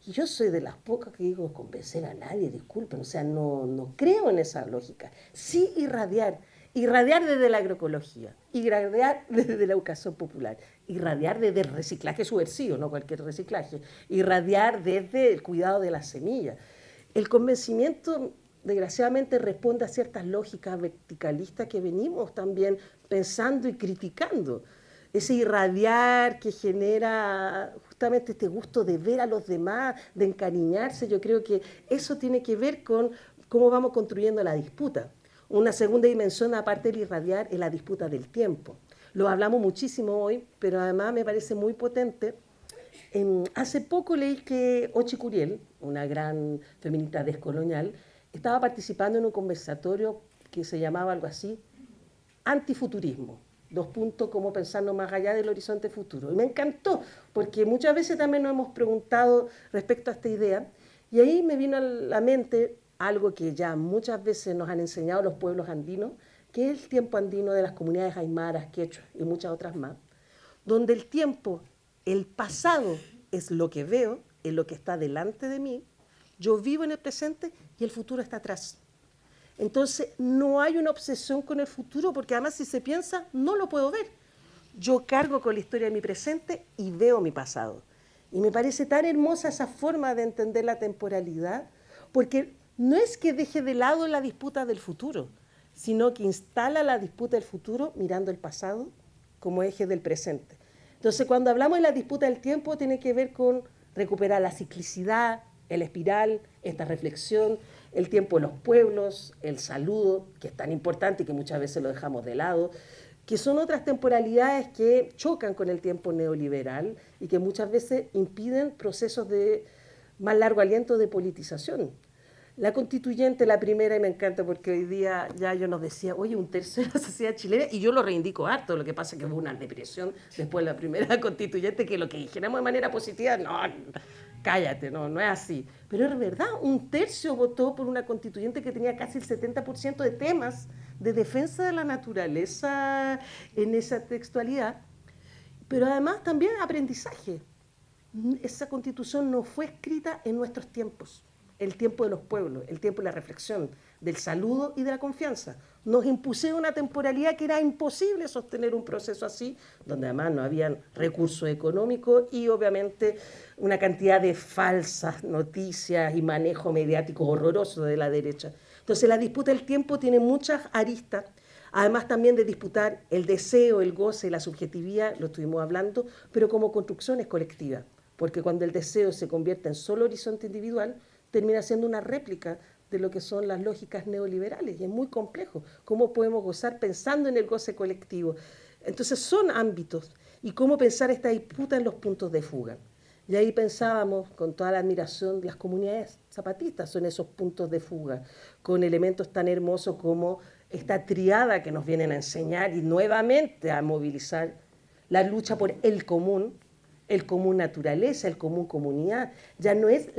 Y yo soy de las pocas que digo, convencer a nadie, disculpen, o sea, no creo en esa lógica. Sí irradiar desde la agroecología, irradiar desde la educación popular, irradiar desde el reciclaje subversivo, no cualquier reciclaje, irradiar desde el cuidado de las semillas. El convencimiento, desgraciadamente, responde a ciertas lógicas verticalistas que venimos también pensando y criticando. Ese irradiar que genera justamente este gusto de ver a los demás, de encariñarse, yo creo que eso tiene que ver con cómo vamos construyendo la disputa. Una segunda dimensión, aparte del irradiar, es la disputa del tiempo. Lo hablamos muchísimo hoy, pero además me parece muy potente. Hace poco leí que Ochi Curiel, una gran feminista descolonial, estaba participando en un conversatorio que se llamaba algo así, antifuturismo. Cómo pensarnos más allá del horizonte futuro. Y me encantó, porque muchas veces también nos hemos preguntado respecto a esta idea, y ahí me vino a la mente algo que ya muchas veces nos han enseñado los pueblos andinos, que es el tiempo andino de las comunidades aymaras, quechuas y muchas otras más, donde el tiempo, el pasado es lo que veo, es lo que está delante de mí, yo vivo en el presente y el futuro está atrás. Entonces, no hay una obsesión con el futuro, porque además si se piensa, no lo puedo ver. Yo cargo con la historia de mi presente y veo mi pasado. Y me parece tan hermosa esa forma de entender la temporalidad, porque no es que deje de lado la disputa del futuro, sino que instala la disputa del futuro mirando el pasado como eje del presente. Entonces, cuando hablamos de la disputa del tiempo, tiene que ver con recuperar la ciclicidad, el espiral, esta reflexión, el tiempo de los pueblos, el saludo, que es tan importante y que muchas veces lo dejamos de lado, que son otras temporalidades que chocan con el tiempo neoliberal y que muchas veces impiden procesos de más largo aliento de politización. La constituyente, la primera, y me encanta porque hoy día ya yo nos decía, oye, un tercio de la sociedad chilena, y yo lo reivindico harto, lo que pasa es que hubo una depresión después de la primera constituyente, que lo que dijéramos de manera positiva, no, cállate, no es así. Pero es verdad, un tercio votó por una constituyente que tenía casi el 70% de temas de defensa de la naturaleza en esa textualidad, pero además también aprendizaje. Esa constitución no fue escrita en nuestros tiempos, el tiempo de los pueblos, el tiempo de la reflexión, del saludo y de la confianza. Nos impusieron una temporalidad que era imposible sostener un proceso así, donde además no habían recursos económicos y obviamente una cantidad de falsas noticias y manejo mediático horroroso de la derecha. Entonces la disputa del tiempo tiene muchas aristas, además también de disputar el deseo, el goce, la subjetividad, lo estuvimos hablando, pero como construcciones colectivas, porque cuando el deseo se convierte en solo horizonte individual, termina siendo una réplica de lo que son las lógicas neoliberales, y es muy complejo. ¿Cómo podemos gozar pensando en el goce colectivo? Entonces son ámbitos, y cómo pensar esta disputa en los puntos de fuga. Y ahí pensábamos, con toda la admiración, las comunidades zapatistas son esos puntos de fuga, con elementos tan hermosos como esta triada que nos vienen a enseñar y nuevamente a movilizar la lucha por el común naturaleza, el común comunidad. Ya no es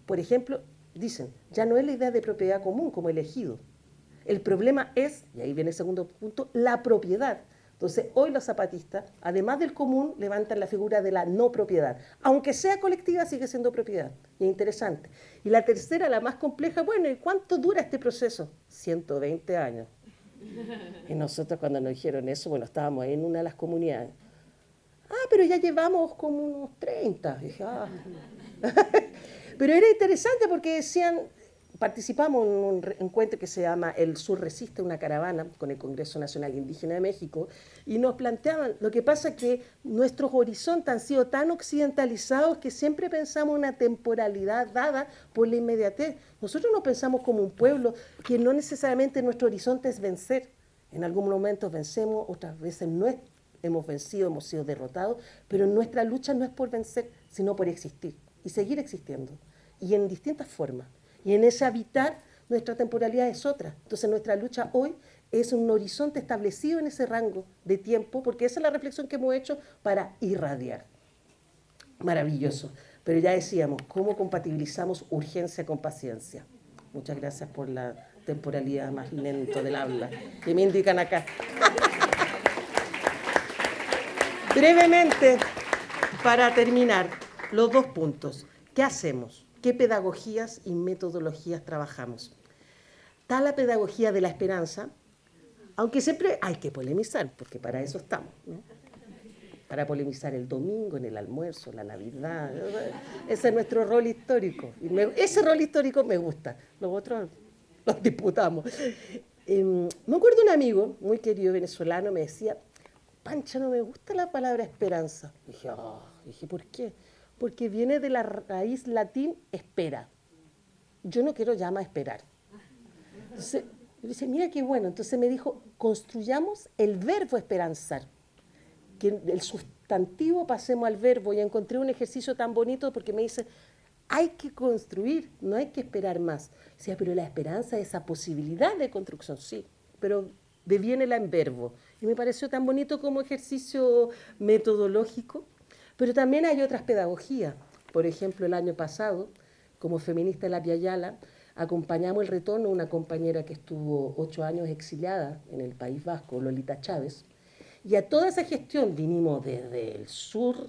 por ejemplo, dicen, ya no es la idea de propiedad común como elegido. El problema es, y ahí viene el segundo punto, la propiedad. Entonces, hoy los zapatistas, además del común, levantan la figura de la no propiedad. Aunque sea colectiva, sigue siendo propiedad. Y es interesante. Y la tercera, la más compleja, bueno, ¿y cuánto dura este proceso? 120 años. Y nosotros cuando nos dijeron eso, bueno, estábamos ahí en una de las comunidades. Pero ya llevamos como unos 30. Y dije, Pero era interesante porque decían, participamos en un encuentro que se llama El Sur Resiste, una caravana con el Congreso Nacional Indígena de México, y nos planteaban, lo que pasa es que nuestros horizontes han sido tan occidentalizados que siempre pensamos una temporalidad dada por la inmediatez. Nosotros no pensamos como un pueblo, que no necesariamente nuestro horizonte es vencer. En algunos momentos vencemos, otras veces no hemos vencido, hemos sido derrotados, pero nuestra lucha no es por vencer, sino por existir y seguir existiendo, y en distintas formas. Y en ese habitar, nuestra temporalidad es otra. Entonces nuestra lucha hoy es un horizonte establecido en ese rango de tiempo, porque esa es la reflexión que hemos hecho para irradiar. Maravilloso. Pero ya decíamos, ¿cómo compatibilizamos urgencia con paciencia? Muchas gracias por la temporalidad más lento del habla, que me indican acá. Brevemente, para terminar, los dos puntos. ¿Qué hacemos? ¿Qué pedagogías y metodologías trabajamos? Está la pedagogía de la esperanza, aunque siempre hay que polemizar, porque para eso estamos, ¿no? Para polemizar el domingo, en el almuerzo, la Navidad. Ese es nuestro rol histórico. Y ese rol histórico me gusta. Los otros los disputamos. Me acuerdo de un amigo muy querido venezolano, me decía, Pancha, no me gusta la palabra esperanza. Dije, ¿por qué? Porque viene de la raíz latín espera. Yo no quiero llamar a esperar. Entonces, yo dije, mira qué bueno. Entonces me dijo, construyamos el verbo esperanzar. Que el sustantivo pasemos al verbo. Y encontré un ejercicio tan bonito porque me dice, hay que construir, no hay que esperar más. Decía, pero la esperanza es esa posibilidad de construcción, sí, pero deviénela en verbo. Y me pareció tan bonito como ejercicio metodológico. Pero también hay otras pedagogías. Por ejemplo, el año pasado, como feminista de la Piayala, acompañamos el retorno de una compañera que estuvo 8 años exiliada en el País Vasco, Lolita Chávez. Y a toda esa gestión vinimos desde el sur,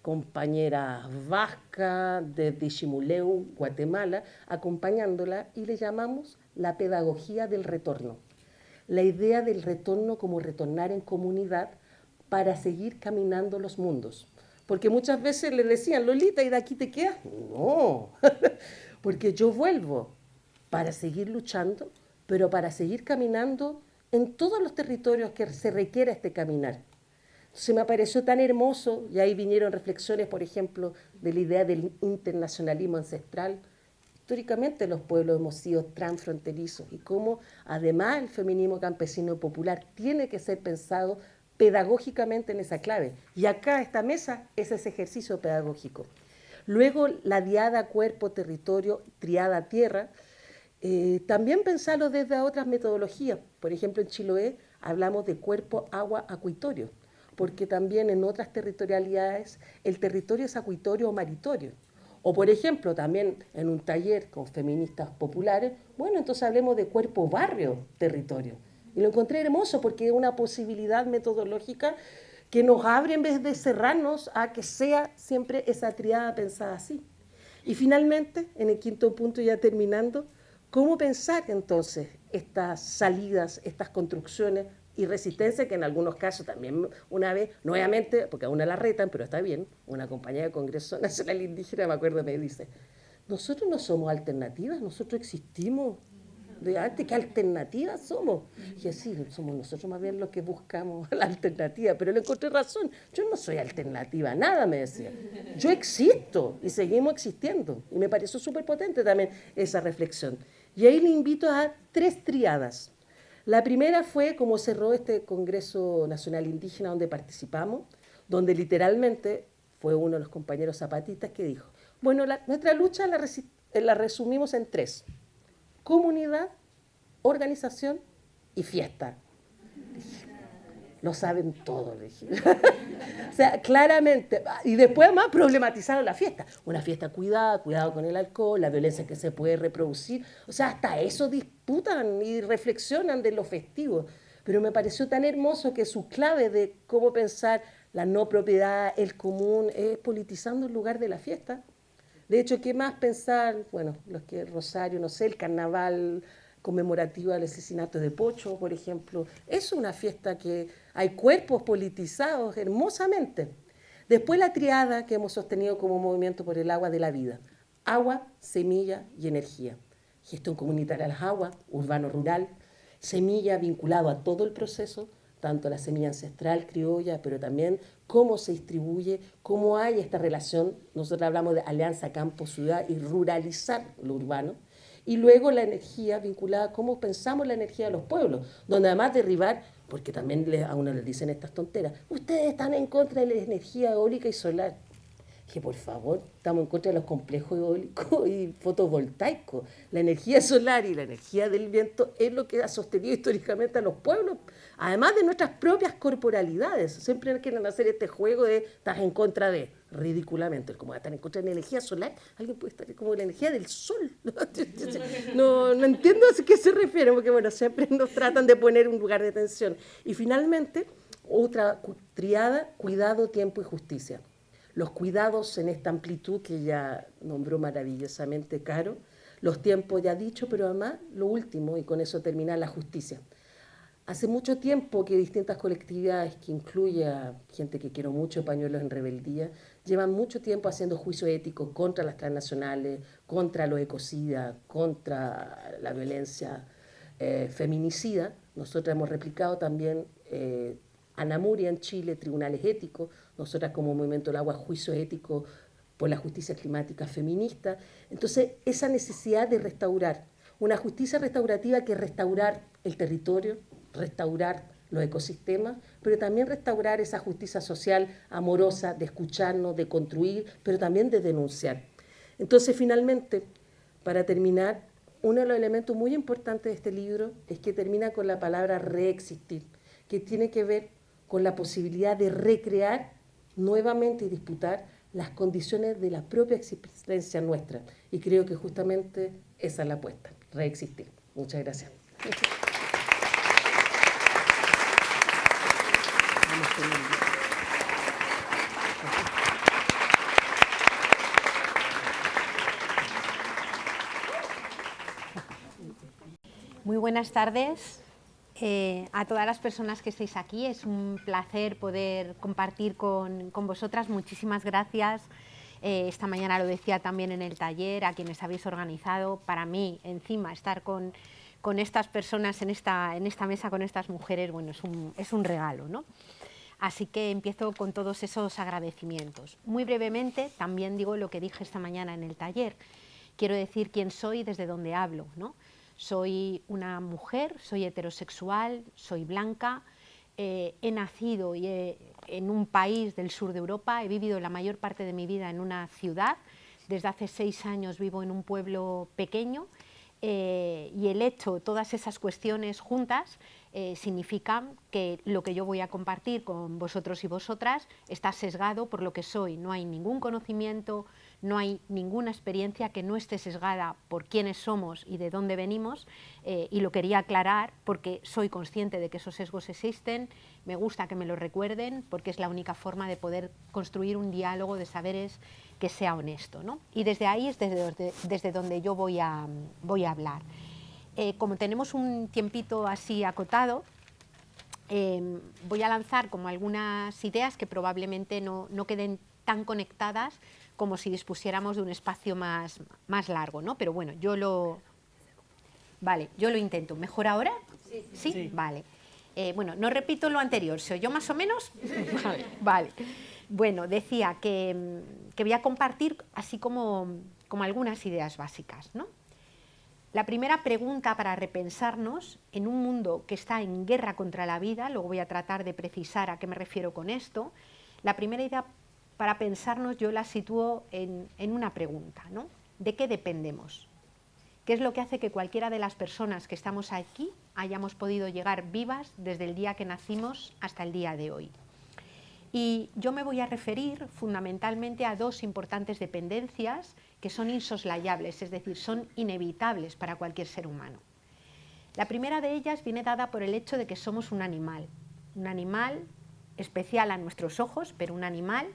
compañeras vascas, desde Ximuleu, Guatemala, acompañándola, y le llamamos la pedagogía del retorno. La idea del retorno como retornar en comunidad para seguir caminando los mundos. Porque muchas veces le decían, Lolita, ¿y de aquí te quedas? No, porque yo vuelvo para seguir luchando, pero para seguir caminando en todos los territorios que se requiera este caminar. Entonces me pareció tan hermoso, y ahí vinieron reflexiones, por ejemplo, de la idea del internacionalismo ancestral. históricamente los pueblos hemos sido transfronterizos y cómo además el feminismo campesino popular tiene que ser pensado pedagógicamente en esa clave. Y acá esta mesa es ese ejercicio pedagógico. Luego la diada cuerpo-territorio, triada tierra, también pensarlo desde otras metodologías. Por ejemplo, en Chiloé hablamos de cuerpo, agua, acuitorio, porque también en otras territorialidades el territorio es acuitorio o maritorio. O, por ejemplo, también en un taller con feministas populares, bueno, entonces hablemos de cuerpo, barrio, territorio. Y lo encontré hermoso porque es una posibilidad metodológica que nos abre en vez de cerrarnos a que sea siempre esa triada pensada así. Y finalmente, en el quinto punto, ya terminando, ¿cómo pensar entonces estas salidas, estas construcciones y resistencia que en algunos casos también una vez, nuevamente, porque a una la retan, pero está bien, una compañera del Congreso Nacional Indígena, me acuerdo, me dice, nosotros no somos alternativas, nosotros existimos. De arte, ¿qué alternativas somos? Y así, somos nosotros más bien los que buscamos la alternativa, pero le encontré razón, yo no soy alternativa, nada me decía, yo existo y seguimos existiendo, y me pareció súper potente también esa reflexión. Y ahí le invito a 3 triadas. La primera fue como cerró este Congreso Nacional Indígena donde participamos, donde literalmente fue uno de los compañeros zapatistas que dijo, bueno, nuestra lucha la resumimos en 3. Comunidad, organización y fiesta. Lo saben todo, le dije. O sea, claramente. Y después además problematizaron la fiesta. Una fiesta cuidada, cuidado con el alcohol, la violencia que se puede reproducir. O sea, hasta eso disputan y reflexionan de lo festivo. Pero me pareció tan hermoso que su clave de cómo pensar la no propiedad, el común, es politizando el lugar de la fiesta. De hecho, ¿qué más pensar? Bueno, los que Rosario, no sé, el carnaval conmemorativo del asesinato de Pocho, por ejemplo. Es una fiesta que hay cuerpos politizados hermosamente. Después la triada que hemos sostenido como movimiento por el agua de la vida. Agua, semilla y energía. Gestión comunitaria de las aguas, urbano-rural, semilla vinculado a todo el proceso, tanto la semilla ancestral, criolla, pero también cómo se distribuye, cómo hay esta relación. Nosotros hablamos de alianza campo-ciudad y ruralizar lo urbano. Y luego la energía vinculada a cómo pensamos la energía de los pueblos, donde además derribar, porque también a uno les dicen estas tonteras, ustedes están en contra de la energía eólica y solar. Que por favor, estamos en contra de los complejos eólicos y fotovoltaicos. La energía solar y la energía del viento es lo que ha sostenido históricamente a los pueblos, además de nuestras propias corporalidades. Siempre quieren hacer este juego de estás en contra de, ridículamente, como estar en contra de la energía solar, alguien puede estar como la energía del sol. No entiendo a qué se refieren, porque bueno, siempre nos tratan de poner un lugar de tensión. Y finalmente, otra triada, cuidado, tiempo y justicia. Los cuidados en esta amplitud que ya nombró maravillosamente Caro, los tiempos ya dicho, pero además lo último, y con eso termina, la justicia. Hace mucho tiempo que distintas colectividades, que incluye a gente que quiero mucho, Pañuelos en Rebeldía, llevan mucho tiempo haciendo juicio ético contra las transnacionales, contra los ecocidas, contra la violencia feminicida. Nosotros hemos replicado también Anamuria en Chile, tribunales éticos, nosotras como Movimiento del Agua, juicio ético por la justicia climática feminista. Entonces, esa necesidad de restaurar, una justicia restaurativa que restaurar el territorio, restaurar los ecosistemas, pero también restaurar esa justicia social amorosa de escucharnos, de construir, pero también de denunciar. Entonces, finalmente, para terminar, uno de los elementos muy importantes de este libro es que termina con la palabra reexistir, que tiene que ver con la posibilidad de recrear nuevamente y disputar las condiciones de la propia existencia nuestra. Y creo que justamente esa es la apuesta, reexistir. Muchas gracias. Muy buenas tardes a todas las personas que estáis aquí. Es un placer poder compartir con vosotras. Muchísimas gracias. Esta mañana lo decía también en el taller, a quienes habéis organizado. Para mí, encima, estar con estas personas en esta mesa, con estas mujeres, bueno, es un regalo, ¿no? Así que empiezo con todos esos agradecimientos. Muy brevemente, también digo lo que dije esta mañana en el taller. quiero decir quién soy desde donde hablo, ¿no? Soy una mujer, soy heterosexual, soy blanca, he nacido en un país del sur de Europa, he vivido la mayor parte de mi vida en una ciudad, desde hace 6 años vivo en un pueblo pequeño, y el hecho, todas esas cuestiones juntas, significan que lo que yo voy a compartir con vosotros y vosotras está sesgado por lo que soy. No hay ningún conocimiento, no hay ninguna experiencia que no esté sesgada por quiénes somos y de dónde venimos, y lo quería aclarar porque soy consciente de que esos sesgos existen, me gusta que me lo recuerden porque es la única forma de poder construir un diálogo de saberes que sea honesto, ¿no? Y desde ahí es desde donde yo voy a hablar. Como tenemos un tiempito así acotado, voy a lanzar como algunas ideas que probablemente no queden tan conectadas como si dispusiéramos de un espacio más largo, ¿no? Pero bueno, yo lo intento. ¿Mejor ahora? ¿Sí? Vale. Bueno, no repito lo anterior, ¿se oyó más o menos? Vale. Bueno, decía que voy a compartir así como algunas ideas básicas, ¿no? La primera pregunta para repensarnos en un mundo que está en guerra contra la vida, luego voy a tratar de precisar a qué me refiero con esto. La primera idea para pensarnos yo la sitúo en una pregunta, ¿no? ¿De qué dependemos? ¿Qué es lo que hace que cualquiera de las personas que estamos aquí hayamos podido llegar vivas desde el día que nacimos hasta el día de hoy? Y yo me voy a referir fundamentalmente a 2 importantes dependencias que son insoslayables, es decir, son inevitables para cualquier ser humano. La primera de ellas viene dada por el hecho de que somos un animal especial a nuestros ojos, pero un animal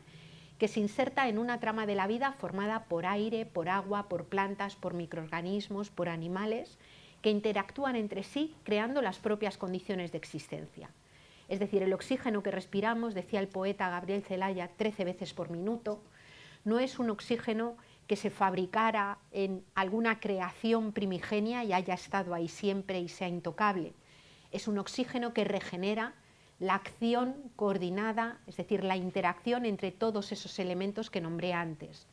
que se inserta en una trama de la vida formada por aire, por agua, por plantas, por microorganismos, por animales que interactúan entre sí creando las propias condiciones de existencia. Es decir, el oxígeno que respiramos, decía el poeta Gabriel Celaya, 13 veces por minuto, no es un oxígeno que se fabricara en alguna creación primigenia y haya estado ahí siempre y sea intocable. Es un oxígeno que regenera la acción coordinada, es decir, la interacción entre todos esos elementos que nombré antes.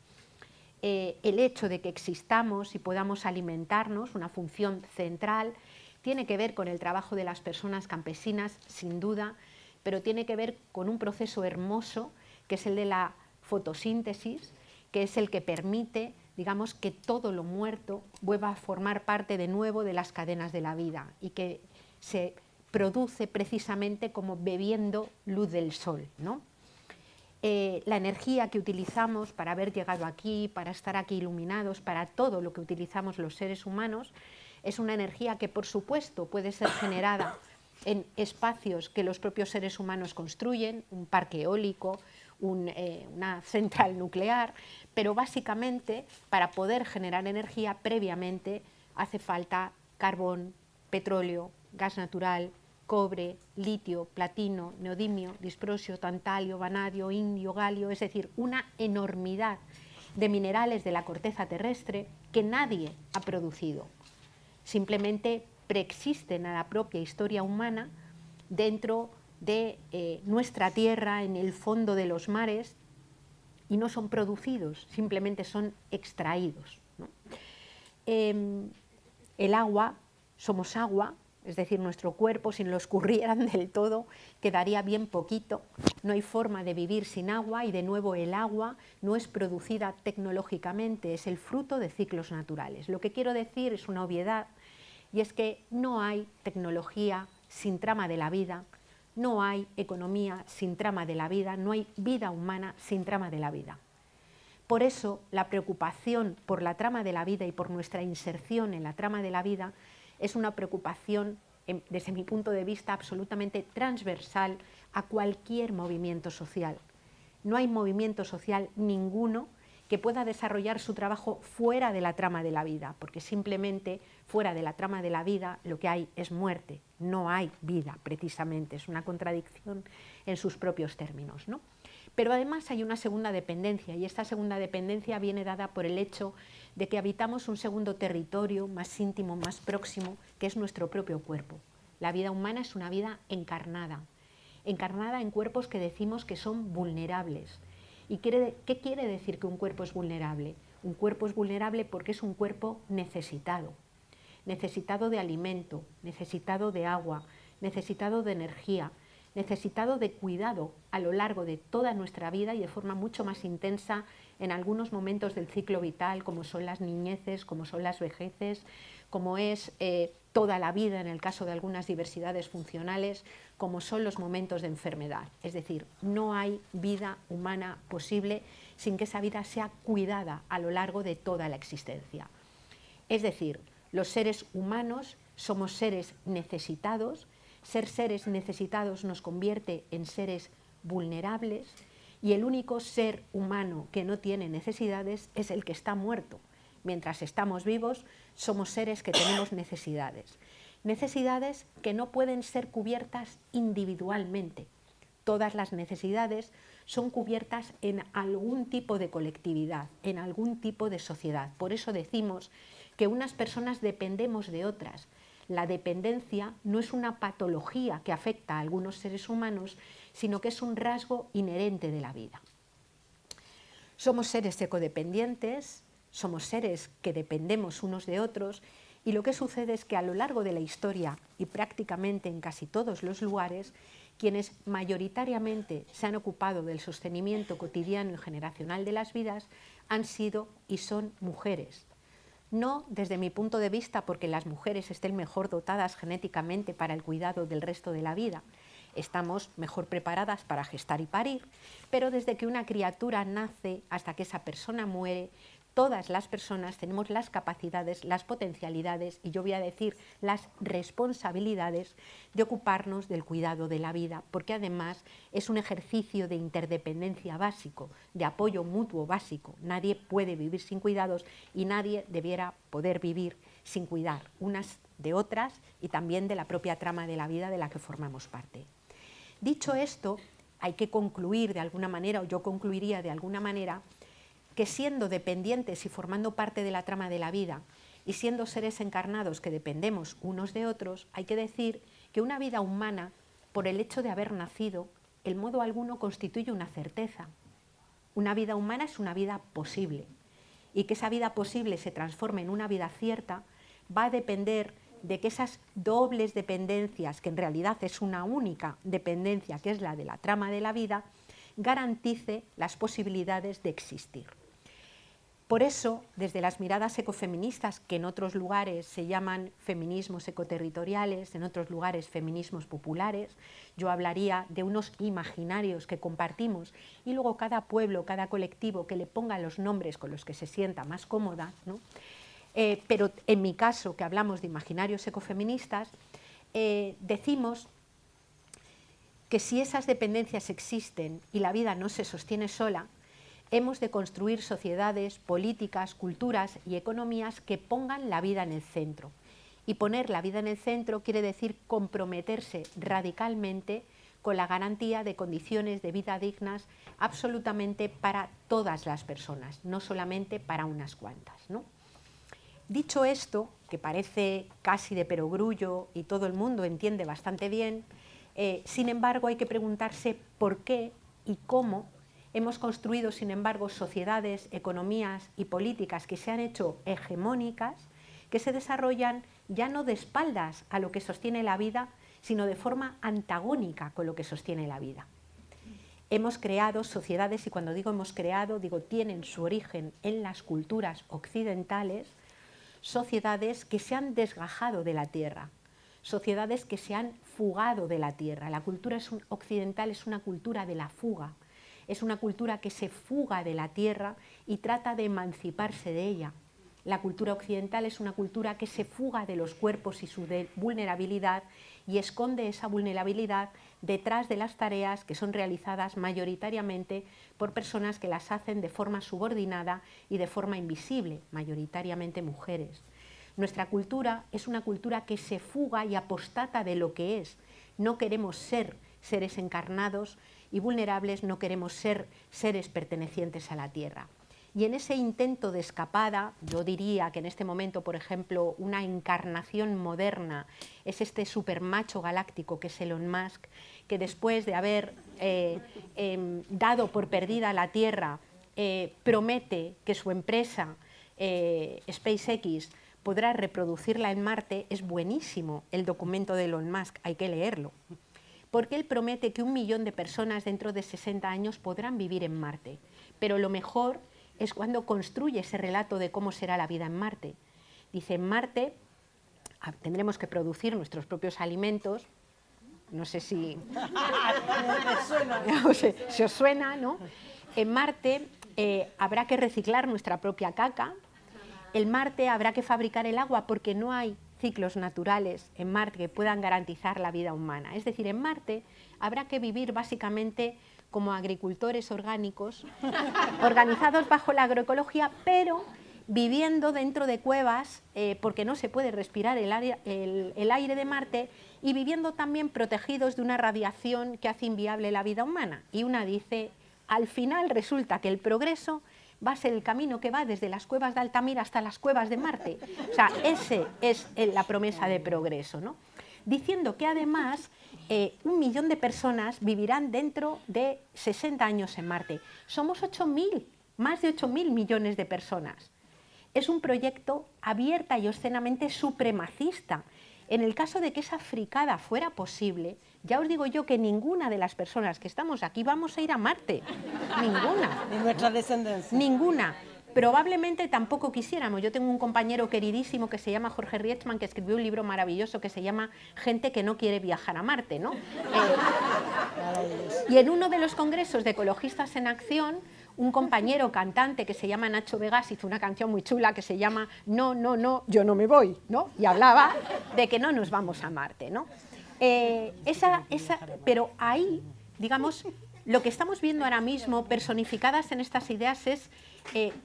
El hecho de que existamos y podamos alimentarnos, una función central, tiene que ver con el trabajo de las personas campesinas, sin duda, pero tiene que ver con un proceso hermoso, que es el de la fotosíntesis, que es el que permite, digamos, que todo lo muerto vuelva a formar parte de nuevo de las cadenas de la vida y que se produce precisamente como bebiendo luz del sol, ¿no? La energía que utilizamos para haber llegado aquí, para estar aquí iluminados, para todo lo que utilizamos los seres humanos, es una energía que, por supuesto, puede ser generada en espacios que los propios seres humanos construyen, un parque eólico, una central nuclear, pero básicamente para poder generar energía previamente hace falta carbón, petróleo, gas natural, cobre, litio, platino, neodimio, disprosio, tantalio, vanadio, indio, galio, es decir, una enormidad de minerales de la corteza terrestre que nadie ha producido. Simplemente preexisten a la propia historia humana dentro de nuestra tierra, en el fondo de los mares, y no son producidos, simplemente son extraídos, ¿no? El agua, somos agua, es decir, nuestro cuerpo, si nos lo escurrieran del todo, quedaría bien poquito. No hay forma de vivir sin agua y, de nuevo, el agua no es producida tecnológicamente, es el fruto de ciclos naturales. Lo que quiero decir es una obviedad, y es que no hay tecnología sin trama de la vida, no hay economía sin trama de la vida, no hay vida humana sin trama de la vida. Por eso, la preocupación por la trama de la vida y por nuestra inserción en la trama de la vida es una preocupación, desde mi punto de vista, absolutamente transversal a cualquier movimiento social. No hay movimiento social ninguno que pueda desarrollar su trabajo fuera de la trama de la vida, porque simplemente fuera de la trama de la vida lo que hay es muerte, no hay vida precisamente, es una contradicción en sus propios términos, ¿no? Pero además hay una segunda dependencia, y esta segunda dependencia viene dada por el hecho de que habitamos un segundo territorio más íntimo, más próximo, que es nuestro propio cuerpo. La vida humana es una vida encarnada en cuerpos que decimos que son vulnerables. ¿Y qué quiere decir que un cuerpo es vulnerable? Un cuerpo es vulnerable porque es un cuerpo necesitado, necesitado de alimento, necesitado de agua, necesitado de energía, necesitado de cuidado a lo largo de toda nuestra vida y de forma mucho más intensa en algunos momentos del ciclo vital, como son las niñeces, como son las vejeces, como es toda la vida en el caso de algunas diversidades funcionales, como son los momentos de enfermedad. Es decir, no hay vida humana posible sin que esa vida sea cuidada a lo largo de toda la existencia. Es decir, los seres humanos somos seres necesitados. Ser seres necesitados nos convierte en seres vulnerables y el único ser humano que no tiene necesidades es el que está muerto. Mientras estamos vivos, somos seres que tenemos necesidades. Necesidades que no pueden ser cubiertas individualmente. Todas las necesidades son cubiertas en algún tipo de colectividad, en algún tipo de sociedad. Por eso decimos que unas personas dependemos de otras. La dependencia no es una patología que afecta a algunos seres humanos, sino que es un rasgo inherente de la vida. Somos seres ecodependientes, somos seres que dependemos unos de otros, y lo que sucede es que a lo largo de la historia y prácticamente en casi todos los lugares, quienes mayoritariamente se han ocupado del sostenimiento cotidiano y generacional de las vidas han sido y son mujeres. No desde mi punto de vista porque las mujeres estén mejor dotadas genéticamente para el cuidado del resto de la vida. Estamos mejor preparadas para gestar y parir, pero desde que una criatura nace hasta que esa persona muere, todas las personas tenemos las capacidades, las potencialidades y yo voy a decir las responsabilidades de ocuparnos del cuidado de la vida, porque además es un ejercicio de interdependencia básico, de apoyo mutuo básico. Nadie puede vivir sin cuidados y nadie debiera poder vivir sin cuidar unas de otras y también de la propia trama de la vida de la que formamos parte. Dicho esto, hay que concluir de alguna manera, o yo concluiría de alguna manera, que siendo dependientes y formando parte de la trama de la vida y siendo seres encarnados que dependemos unos de otros, hay que decir que una vida humana, por el hecho de haber nacido, en modo alguno constituye una certeza. Una vida humana es una vida posible y que esa vida posible se transforme en una vida cierta va a depender de que esas dobles dependencias, que en realidad es una única dependencia, que es la de la trama de la vida, garantice las posibilidades de existir. Por eso, desde las miradas ecofeministas, que en otros lugares se llaman feminismos ecoterritoriales, en otros lugares feminismos populares, yo hablaría de unos imaginarios que compartimos y luego cada pueblo, cada colectivo que le ponga los nombres con los que se sienta más cómoda, ¿no? Pero en mi caso, que hablamos de imaginarios ecofeministas, decimos que si esas dependencias existen y la vida no se sostiene sola, hemos de construir sociedades, políticas, culturas y economías que pongan la vida en el centro. Y poner la vida en el centro quiere decir comprometerse radicalmente con la garantía de condiciones de vida dignas absolutamente para todas las personas, no solamente para unas cuantas, ¿no? Dicho esto, que parece casi de perogrullo y todo el mundo entiende bastante bien, sin embargo hay que preguntarse por qué y cómo hemos construido, sin embargo, sociedades, economías y políticas que se han hecho hegemónicas, que se desarrollan ya no de espaldas a lo que sostiene la vida, sino de forma antagónica con lo que sostiene la vida. Hemos creado sociedades, y cuando digo hemos creado, digo tienen su origen en las culturas occidentales, sociedades que se han desgajado de la tierra, sociedades que se han fugado de la tierra. La cultura occidental es una cultura de la fuga. Es una cultura que se fuga de la tierra y trata de emanciparse de ella. La cultura occidental es una cultura que se fuga de los cuerpos y su vulnerabilidad y esconde esa vulnerabilidad detrás de las tareas que son realizadas mayoritariamente por personas que las hacen de forma subordinada y de forma invisible, mayoritariamente mujeres. Nuestra cultura es una cultura que se fuga y apostata de lo que es. No queremos ser seres encarnados y vulnerables, no queremos ser seres pertenecientes a la tierra. Y en ese intento de escapada, yo diría que en este momento, por ejemplo, una encarnación moderna es este supermacho galáctico que es Elon Musk, que después de haber dado por perdida la Tierra promete que su empresa SpaceX podrá reproducirla en Marte, es buenísimo el documento de Elon Musk, hay que leerlo. Porque él promete que 1 millón de personas dentro de 60 años podrán vivir en Marte. Pero lo mejor es cuando construye ese relato de cómo será la vida en Marte. Dice, en Marte tendremos que producir nuestros propios alimentos. No sé si os suena, ¿no? En Marte habrá que reciclar nuestra propia caca. En Marte habrá que fabricar el agua porque no hay ciclos naturales en Marte que puedan garantizar la vida humana. Es decir, en Marte habrá que vivir básicamente como agricultores orgánicos, organizados bajo la agroecología, pero viviendo dentro de cuevas porque no se puede respirar el aire de Marte, y viviendo también protegidos de una radiación que hace inviable la vida humana. Y una dice, al final resulta que el progreso va a ser el camino que va desde las cuevas de Altamira hasta las cuevas de Marte. O sea, esa es la promesa de progreso, ¿no? Diciendo que además 1 millón de personas vivirán dentro de 60 años en Marte. Somos 8.000, más de 8.000 millones de personas. Es un proyecto abierta y obscenamente supremacista. En el caso de que esa fricada fuera posible, ya os digo yo que ninguna de las personas que estamos aquí vamos a ir a Marte. Ninguna. Ni nuestra descendencia. Ninguna. Probablemente tampoco quisiéramos. Yo tengo un compañero queridísimo que se llama Jorge Rietzmann, que escribió un libro maravilloso que se llama Gente que no quiere viajar a Marte, ¿no? Y en uno de los congresos de Ecologistas en Acción, un compañero cantante que se llama Nacho Vegas hizo una canción muy chula que se llama No, no, no, yo no me voy, ¿no? Y hablaba de que no nos vamos a Marte, ¿no? Pero ahí, digamos, lo que estamos viendo ahora mismo personificadas en estas ideas es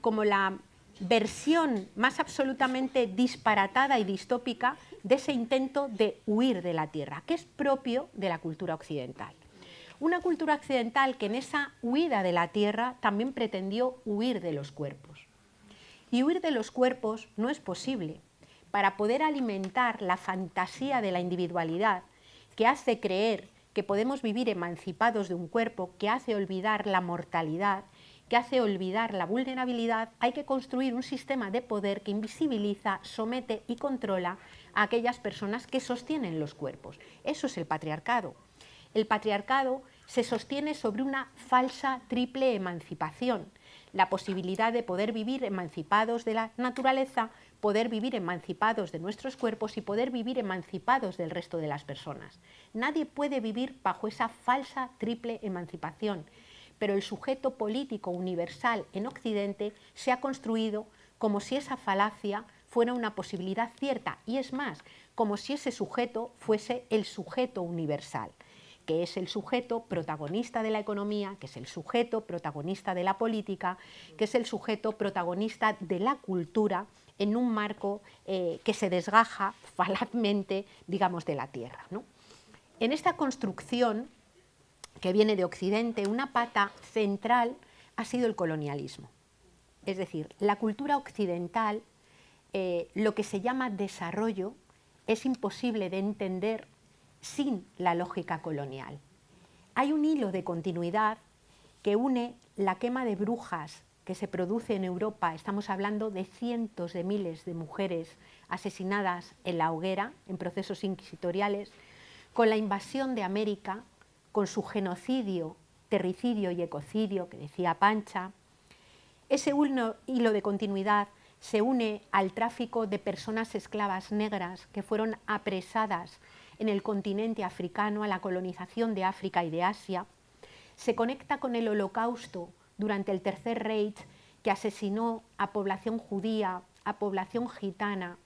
como la versión más absolutamente disparatada y distópica de ese intento de huir de la Tierra, que es propio de la cultura occidental. Una cultura occidental que en esa huida de la Tierra también pretendió huir de los cuerpos. Y huir de los cuerpos no es posible. Para poder alimentar la fantasía de la individualidad, que hace creer que podemos vivir emancipados de un cuerpo, que hace olvidar la mortalidad, que hace olvidar la vulnerabilidad, hay que construir un sistema de poder que invisibiliza, somete y controla a aquellas personas que sostienen los cuerpos. Eso es el patriarcado. El patriarcado se sostiene sobre una falsa triple emancipación, la posibilidad de poder vivir emancipados de la naturaleza, poder vivir emancipados de nuestros cuerpos y poder vivir emancipados del resto de las personas. Nadie puede vivir bajo esa falsa triple emancipación, pero el sujeto político universal en Occidente se ha construido como si esa falacia fuera una posibilidad cierta, y es más, como si ese sujeto fuese el sujeto universal, que es el sujeto protagonista de la economía, que es el sujeto protagonista de la política, que es el sujeto protagonista de la cultura en un marco que se desgaja falazmente, digamos, de la Tierra, ¿no? En esta construcción que viene de Occidente, una pata central ha sido el colonialismo. Es decir, la cultura occidental, lo que se llama desarrollo, es imposible de entender sin la lógica colonial. Hay un hilo de continuidad que une la quema de brujas que se produce en Europa, estamos hablando de cientos de miles de mujeres asesinadas en la hoguera, en procesos inquisitoriales, con la invasión de América, con su genocidio, terricidio y ecocidio que decía Pancha. Ese hilo de continuidad se une al tráfico de personas esclavas negras que fueron apresadas en el continente africano, a la colonización de África y de Asia. Se conecta con el Holocausto durante el Tercer Reich, que asesinó a población judía, a población gitana,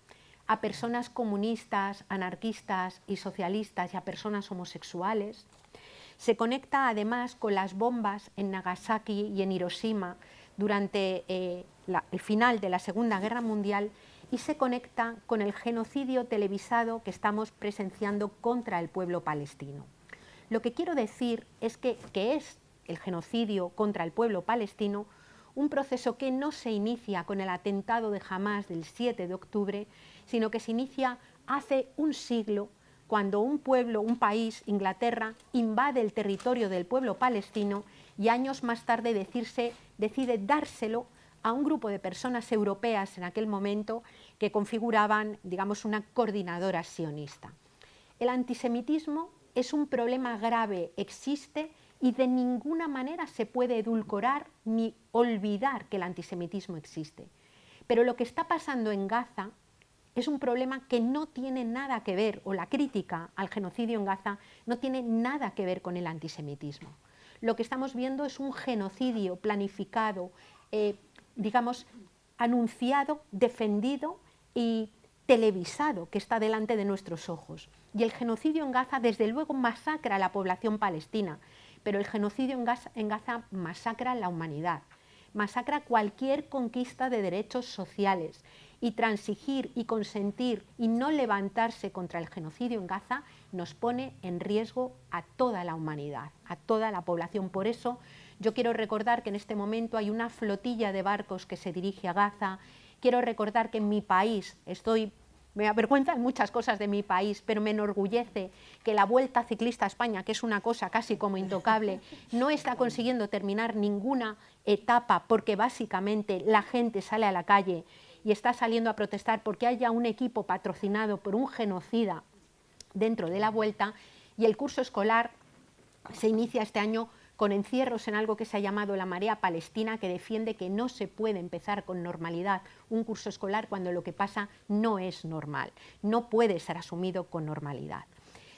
a personas comunistas, anarquistas y socialistas y a personas homosexuales. Se conecta además con las bombas en Nagasaki y en Hiroshima durante el final de la Segunda Guerra Mundial, y se conecta con el genocidio televisado que estamos presenciando contra el pueblo palestino. Lo que quiero decir es que es el genocidio contra el pueblo palestino un proceso que no se inicia con el atentado de Hamás del 7 de octubre, sino que se inicia hace un siglo, cuando un pueblo, un país, Inglaterra, invade el territorio del pueblo palestino y años más tarde decide dárselo a un grupo de personas europeas en aquel momento que configuraban, digamos, una coordinadora sionista. El antisemitismo es un problema grave, existe y de ninguna manera se puede edulcorar ni olvidar que el antisemitismo existe. Pero lo que está pasando en Gaza es un problema que no tiene nada que ver, o la crítica al genocidio en Gaza no tiene nada que ver con el antisemitismo. Lo que estamos viendo es un genocidio planificado, digamos, anunciado, defendido y televisado que está delante de nuestros ojos. Y el genocidio en Gaza, desde luego, masacra a la población palestina, pero el genocidio en Gaza masacra a la humanidad, masacra cualquier conquista de derechos sociales, y transigir y consentir y no levantarse contra el genocidio en Gaza nos pone en riesgo a toda la humanidad, a toda la población. Por eso yo quiero recordar que en este momento hay una flotilla de barcos que se dirige a Gaza. Quiero recordar que en mi país, me avergüenzan muchas cosas de mi país, pero me enorgullece que la Vuelta Ciclista a España, que es una cosa casi como intocable, no está consiguiendo terminar ninguna etapa porque básicamente la gente sale a la calle y está saliendo a protestar porque haya un equipo patrocinado por un genocida dentro de la Vuelta, y el curso escolar se inicia este año con encierros en algo que se ha llamado la Marea Palestina, que defiende que no se puede empezar con normalidad un curso escolar cuando lo que pasa no es normal, no puede ser asumido con normalidad.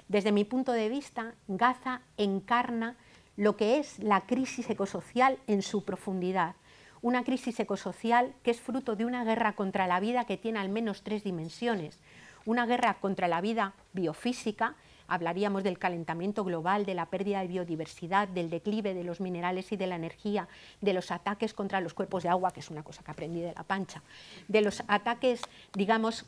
Desde mi punto de vista, Gaza encarna lo que es la crisis ecosocial en su profundidad. Una crisis ecosocial que es fruto de una guerra contra la vida que tiene al menos 3 dimensiones. Una guerra contra la vida biofísica, hablaríamos del calentamiento global, de la pérdida de biodiversidad, del declive de los minerales y de la energía, de los ataques contra los cuerpos de agua, que es una cosa que aprendí de La Pancha, de los ataques, digamos,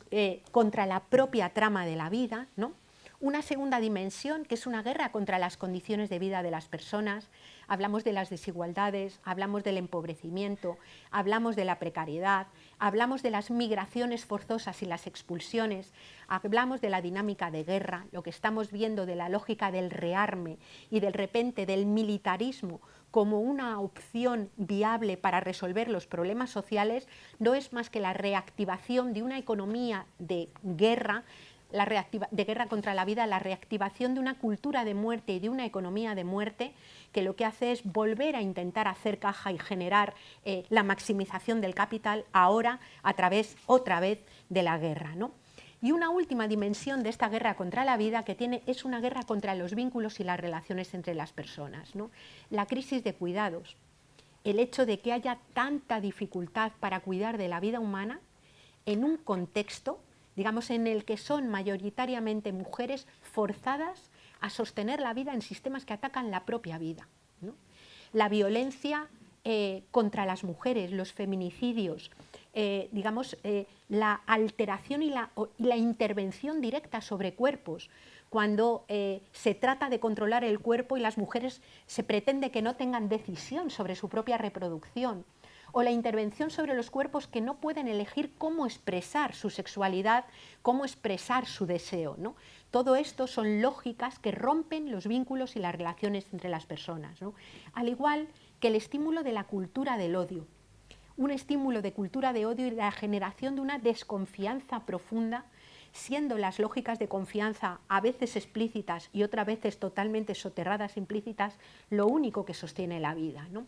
contra la propia trama de la vida, ¿no? Una segunda dimensión, que es una guerra contra las condiciones de vida de las personas. Hablamos de las desigualdades, hablamos del empobrecimiento, hablamos de la precariedad, hablamos de las migraciones forzosas y las expulsiones, hablamos de la dinámica de guerra, lo que estamos viendo de la lógica del rearme y de repente del militarismo como una opción viable para resolver los problemas sociales, no es más que la reactivación de una economía de guerra, de guerra contra la vida, la reactivación de una cultura de muerte y de una economía de muerte que lo que hace es volver a intentar hacer caja y generar la maximización del capital, ahora a través, otra vez, de la guerra, ¿no? Y una última dimensión de esta guerra contra la vida es una guerra contra los vínculos y las relaciones entre las personas, ¿no? La crisis de cuidados, el hecho de que haya tanta dificultad para cuidar de la vida humana en un contexto, digamos, en el que son mayoritariamente mujeres forzadas a sostener la vida en sistemas que atacan la propia vida, ¿no? La violencia contra las mujeres, los feminicidios, digamos, la alteración y la intervención directa sobre cuerpos, cuando se trata de controlar el cuerpo y las mujeres se pretende que no tengan decisión sobre su propia reproducción, o la intervención sobre los cuerpos que no pueden elegir cómo expresar su sexualidad, cómo expresar su deseo, ¿no? Todo esto son lógicas que rompen los vínculos y las relaciones entre las personas, ¿no? Al igual que el estímulo de la cultura del odio, un estímulo de cultura de odio y la generación de una desconfianza profunda, siendo las lógicas de confianza a veces explícitas y otras veces totalmente soterradas, implícitas, lo único que sostiene la vida, ¿no?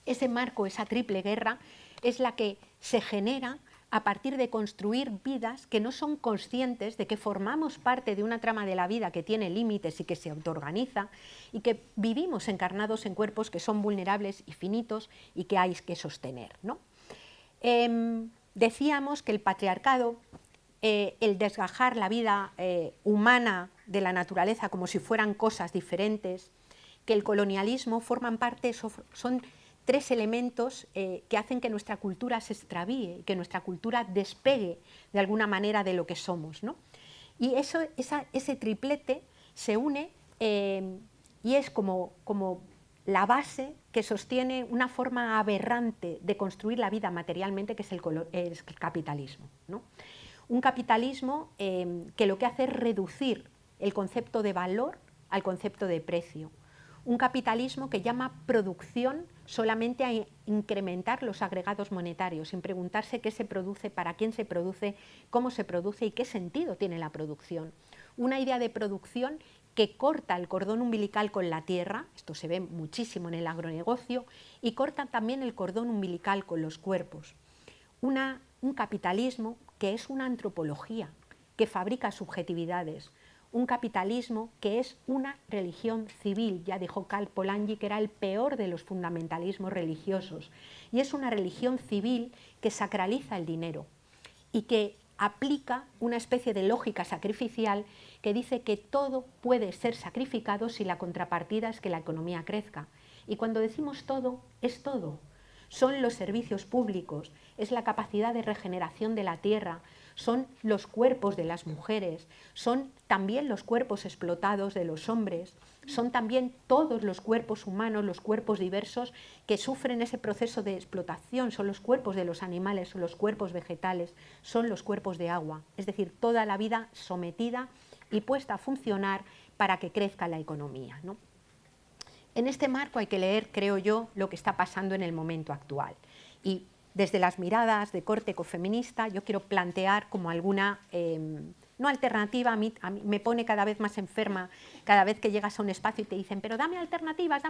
Ese marco, esa triple guerra, es la que se genera a partir de construir vidas que no son conscientes de que formamos parte de una trama de la vida que tiene límites y que se autoorganiza, y que vivimos encarnados en cuerpos que son vulnerables y finitos y que hay que sostener, ¿no? Decíamos que el patriarcado, el desgajar la vida humana de la naturaleza como si fueran cosas diferentes, que el colonialismo forman parte, son 3 elementos que hacen que nuestra cultura se extravíe, que nuestra cultura despegue de alguna manera de lo que somos, ¿no? Y ese triplete se une y es como la base que sostiene una forma aberrante de construir la vida materialmente, que es el capitalismo, ¿no? Un capitalismo que lo que hace es reducir el concepto de valor al concepto de precio. Un capitalismo que llama producción solamente a incrementar los agregados monetarios, sin preguntarse qué se produce, para quién se produce, cómo se produce y qué sentido tiene la producción. Una idea de producción que corta el cordón umbilical con la tierra, esto se ve muchísimo en el agronegocio, y corta también el cordón umbilical con los cuerpos. Un capitalismo que es una antropología, que fabrica subjetividades, un capitalismo que es una religión civil, ya dijo Karl Polanyi que era el peor de los fundamentalismos religiosos, y es una religión civil que sacraliza el dinero y que aplica una especie de lógica sacrificial que dice que todo puede ser sacrificado si la contrapartida es que la economía crezca. Y cuando decimos todo, es todo. Son los servicios públicos, es la capacidad de regeneración de la tierra, son los cuerpos de las mujeres, son también los cuerpos explotados de los hombres, son también todos los cuerpos humanos, los cuerpos diversos que sufren ese proceso de explotación, son los cuerpos de los animales, son los cuerpos vegetales, son los cuerpos de agua, es decir, toda la vida sometida y puesta a funcionar para que crezca la economía, ¿no? En este marco hay que leer, creo yo, lo que está pasando en el momento actual. Y desde las miradas de corte ecofeminista yo quiero plantear como alguna, no alternativa, a mí me pone cada vez más enferma cada vez que llegas a un espacio y te dicen, pero dame alternativas,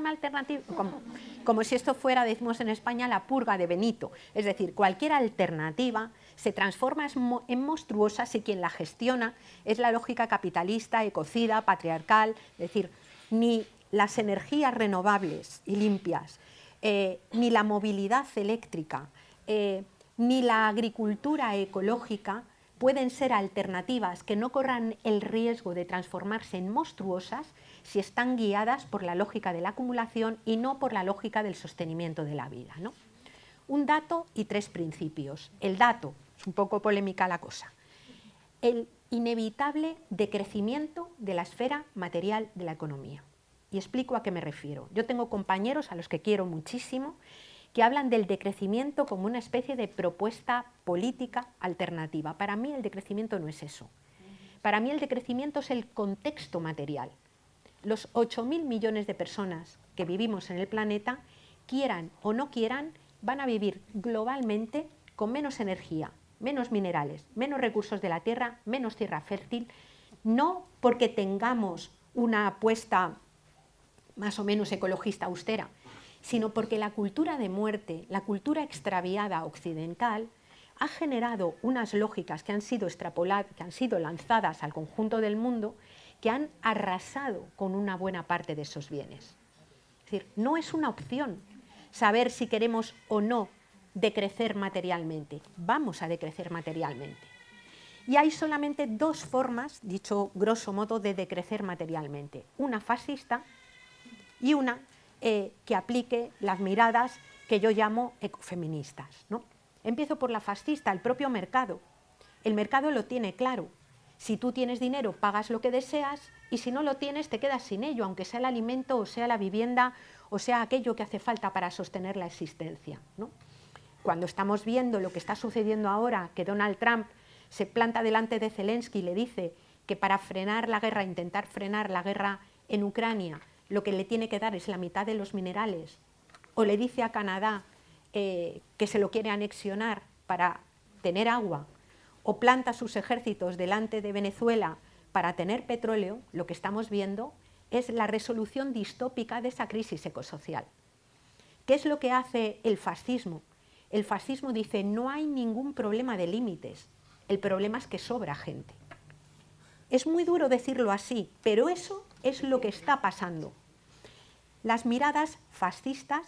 como si esto fuera, decimos en España, la purga de Benito. Es decir, cualquier alternativa se transforma en monstruosa si quien la gestiona es la lógica capitalista, ecocida, patriarcal, es decir, ni las energías renovables y limpias, ni la movilidad eléctrica, ni la agricultura ecológica pueden ser alternativas que no corran el riesgo de transformarse en monstruosas si están guiadas por la lógica de la acumulación y no por la lógica del sostenimiento de la vida, ¿no? Un dato y 3 principios. El dato, es un poco polémica la cosa, el inevitable decrecimiento de la esfera material de la economía. Y explico a qué me refiero. Yo tengo compañeros a los que quiero muchísimo que hablan del decrecimiento como una especie de propuesta política alternativa. Para mí el decrecimiento no es eso. Para mí el decrecimiento es el contexto material. Los 8.000 millones de personas que vivimos en el planeta, quieran o no quieran, van a vivir globalmente con menos energía, menos minerales, menos recursos de la tierra, menos tierra fértil, no porque tengamos una apuesta más o menos ecologista austera, sino porque la cultura de muerte, la cultura extraviada occidental, ha generado unas lógicas que han sido extrapoladas, que han sido lanzadas al conjunto del mundo, que han arrasado con una buena parte de esos bienes. Es decir, no es una opción saber si queremos o no decrecer materialmente. Vamos a decrecer materialmente. Y hay solamente 2 formas, dicho grosso modo, de decrecer materialmente. Una fascista y una que aplique las miradas que yo llamo ecofeministas, ¿no? Empiezo por la fascista, el propio mercado. El mercado lo tiene claro. Si tú tienes dinero, pagas lo que deseas, y si no lo tienes, te quedas sin ello, aunque sea el alimento, o sea la vivienda, o sea aquello que hace falta para sostener la existencia, ¿no? Cuando estamos viendo lo que está sucediendo ahora, que Donald Trump se planta delante de Zelensky y le dice que para frenar la guerra, intentar frenar la guerra en Ucrania, lo que le tiene que dar es la mitad de los minerales, o le dice a Canadá que se lo quiere anexionar para tener agua, o planta sus ejércitos delante de Venezuela para tener petróleo, lo que estamos viendo es la resolución distópica de esa crisis ecosocial. ¿Qué es lo que hace el fascismo? El fascismo dice, no hay ningún problema de límites, el problema es que sobra gente. Es muy duro decirlo así, pero eso es lo que está pasando. Las miradas fascistas,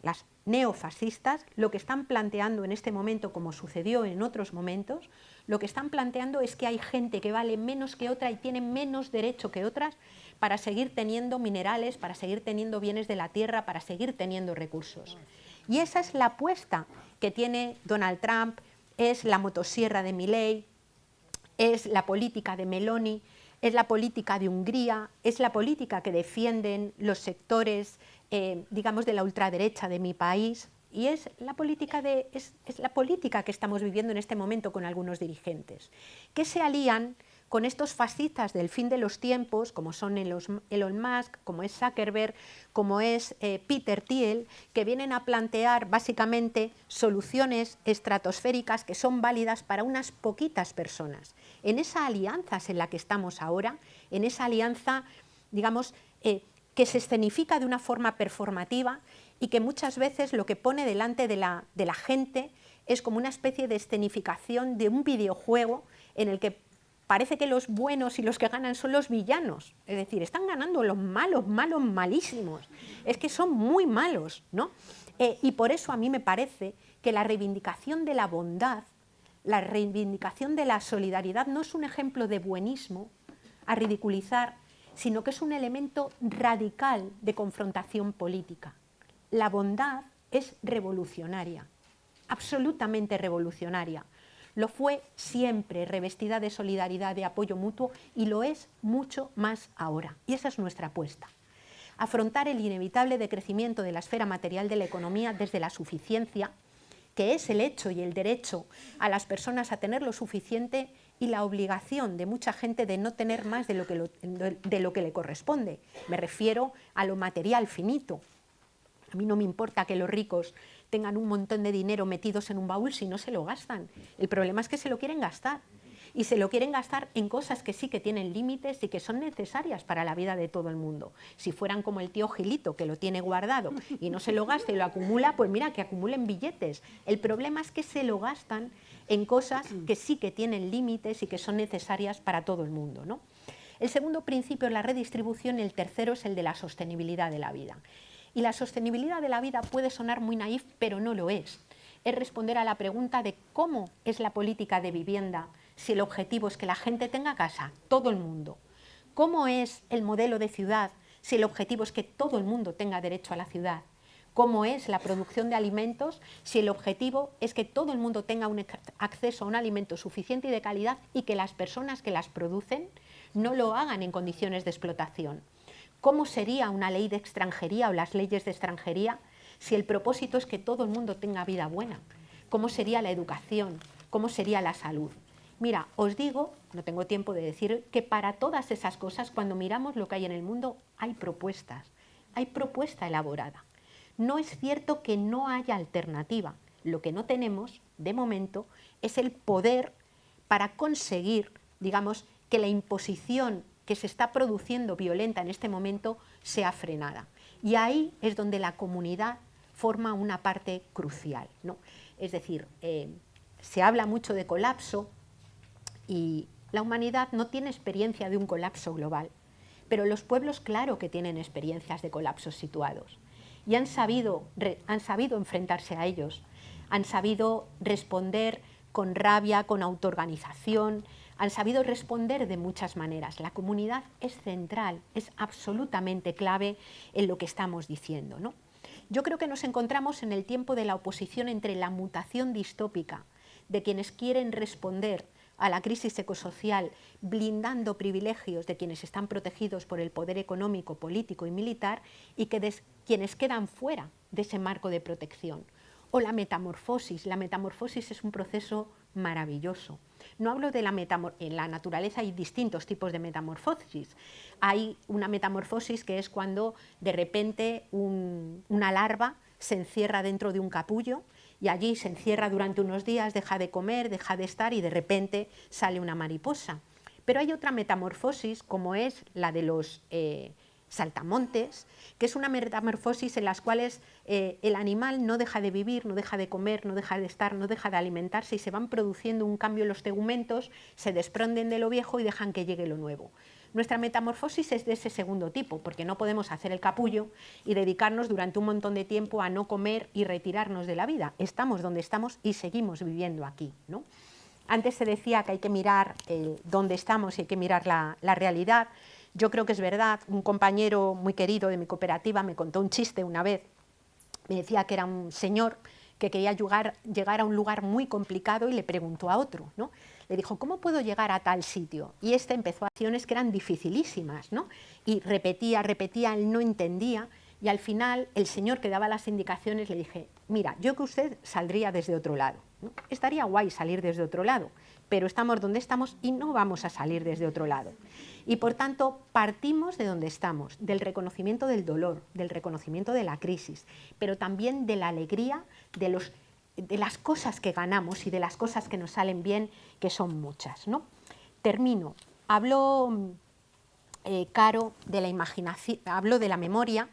las neofascistas, lo que están planteando en este momento, como sucedió en otros momentos, lo que están planteando es que hay gente que vale menos que otra y tiene menos derecho que otras para seguir teniendo minerales, para seguir teniendo bienes de la tierra, para seguir teniendo recursos. Y esa es la apuesta que tiene Donald Trump, es la motosierra de Milei, es la política de Meloni, es la política de Hungría, es la política que defienden los sectores, digamos, de la ultraderecha de mi país, y es la política que estamos viviendo en este momento con algunos dirigentes, que se alían con estos fascistas del fin de los tiempos, como son Elon Musk, como es Zuckerberg, como es Peter Thiel, que vienen a plantear básicamente soluciones estratosféricas que son válidas para unas poquitas personas. En esa alianza en la que estamos ahora, en esa alianza, digamos, que se escenifica de una forma performativa y que muchas veces lo que pone delante de la gente es como una especie de escenificación de un videojuego en el que parece que los buenos y los que ganan son los villanos. Es decir, están ganando los malos, malos, malísimos. Es que son muy malos, ¿no? Y por eso a mí me parece que la reivindicación de la bondad, la reivindicación de la solidaridad no es un ejemplo de buenismo a ridiculizar, sino que es un elemento radical de confrontación política. La bondad es revolucionaria, absolutamente revolucionaria. Lo fue siempre, revestida de solidaridad, de apoyo mutuo, y lo es mucho más ahora. Y esa es nuestra apuesta. Afrontar el inevitable decrecimiento de la esfera material de la economía desde la suficiencia, que es el hecho y el derecho a las personas a tener lo suficiente, y la obligación de mucha gente de no tener más de lo que le corresponde. Me refiero a lo material finito. A mí no me importa que los ricos tengan un montón de dinero metidos en un baúl si no se lo gastan. El problema es que se lo quieren gastar. Y se lo quieren gastar en cosas que sí que tienen límites y que son necesarias para la vida de todo el mundo. Si fueran como el tío Gilito, que lo tiene guardado y no se lo gasta y lo acumula, pues mira, que acumulen billetes. El problema es que se lo gastan en cosas que sí que tienen límites y que son necesarias para todo el mundo, ¿no? El segundo principio es la redistribución, y el tercero es el de la sostenibilidad de la vida. Y la sostenibilidad de la vida puede sonar muy naif, pero no lo es. Es responder a la pregunta de cómo es la política de vivienda si el objetivo es que la gente tenga casa, todo el mundo. ¿Cómo es el modelo de ciudad si el objetivo es que todo el mundo tenga derecho a la ciudad? ¿Cómo es la producción de alimentos si el objetivo es que todo el mundo tenga un acceso a un alimento suficiente y de calidad y que las personas que las producen no lo hagan en condiciones de explotación? ¿Cómo sería una ley de extranjería o las leyes de extranjería si el propósito es que todo el mundo tenga vida buena? ¿Cómo sería la educación? ¿Cómo sería la salud? Mira, os digo, no tengo tiempo de decir, que para todas esas cosas, cuando miramos lo que hay en el mundo, hay propuestas, hay propuesta elaborada. No es cierto que no haya alternativa. Lo que no tenemos, de momento, es el poder para conseguir, digamos, que la imposición que se está produciendo violenta en este momento sea frenada. Y ahí es donde la comunidad forma una parte crucial, ¿no? Es decir, se habla mucho de colapso y la humanidad no tiene experiencia de un colapso global, pero los pueblos claro que tienen experiencias de colapsos situados y han sabido enfrentarse a ellos, han sabido responder con rabia, con autoorganización, han sabido responder de muchas maneras. La comunidad es central, es absolutamente clave en lo que estamos diciendo, ¿no? Yo creo que nos encontramos en el tiempo de la oposición entre la mutación distópica de quienes quieren responder a la crisis ecosocial blindando privilegios de quienes están protegidos por el poder económico, político y militar y quienes quedan fuera de ese marco de protección. O la metamorfosis. La metamorfosis es un proceso maravilloso. No hablo de en la naturaleza hay distintos tipos de metamorfosis. Hay una metamorfosis que es cuando de repente una larva se encierra dentro de un capullo y allí se encierra durante unos días, deja de comer, deja de estar y de repente sale una mariposa. Pero hay otra metamorfosis, como es la de los saltamontes, que es una metamorfosis en las cuales el animal no deja de vivir, no deja de comer, no deja de estar, no deja de alimentarse y se van produciendo un cambio en los tegumentos, se desprenden de lo viejo y dejan que llegue lo nuevo. Nuestra metamorfosis es de ese segundo tipo, porque no podemos hacer el capullo y dedicarnos durante un montón de tiempo a no comer y retirarnos de la vida. Estamos donde estamos y seguimos viviendo aquí, ¿no? Antes se decía que hay que mirar dónde estamos y hay que mirar la realidad. Yo creo que es verdad. Un compañero muy querido de mi cooperativa me contó un chiste una vez. Me decía que era un señor que quería llegar a un lugar muy complicado y le preguntó a otro, ¿no? Le dijo, ¿cómo puedo llegar a tal sitio? Y este empezó a acciones que eran dificilísimas, ¿no? Y repetía, él no entendía y al final el señor que daba las indicaciones le dije, mira, yo que usted saldría desde otro lado, ¿no? Estaría guay salir desde otro lado, pero estamos donde estamos y no vamos a salir desde otro lado. Y por tanto, partimos de donde estamos, del reconocimiento del dolor, del reconocimiento de la crisis, pero también de la alegría de las cosas que ganamos y de las cosas que nos salen bien, que son muchas, ¿no? Termino. Hablo, Caro, de la imaginación, hablo de la memoria,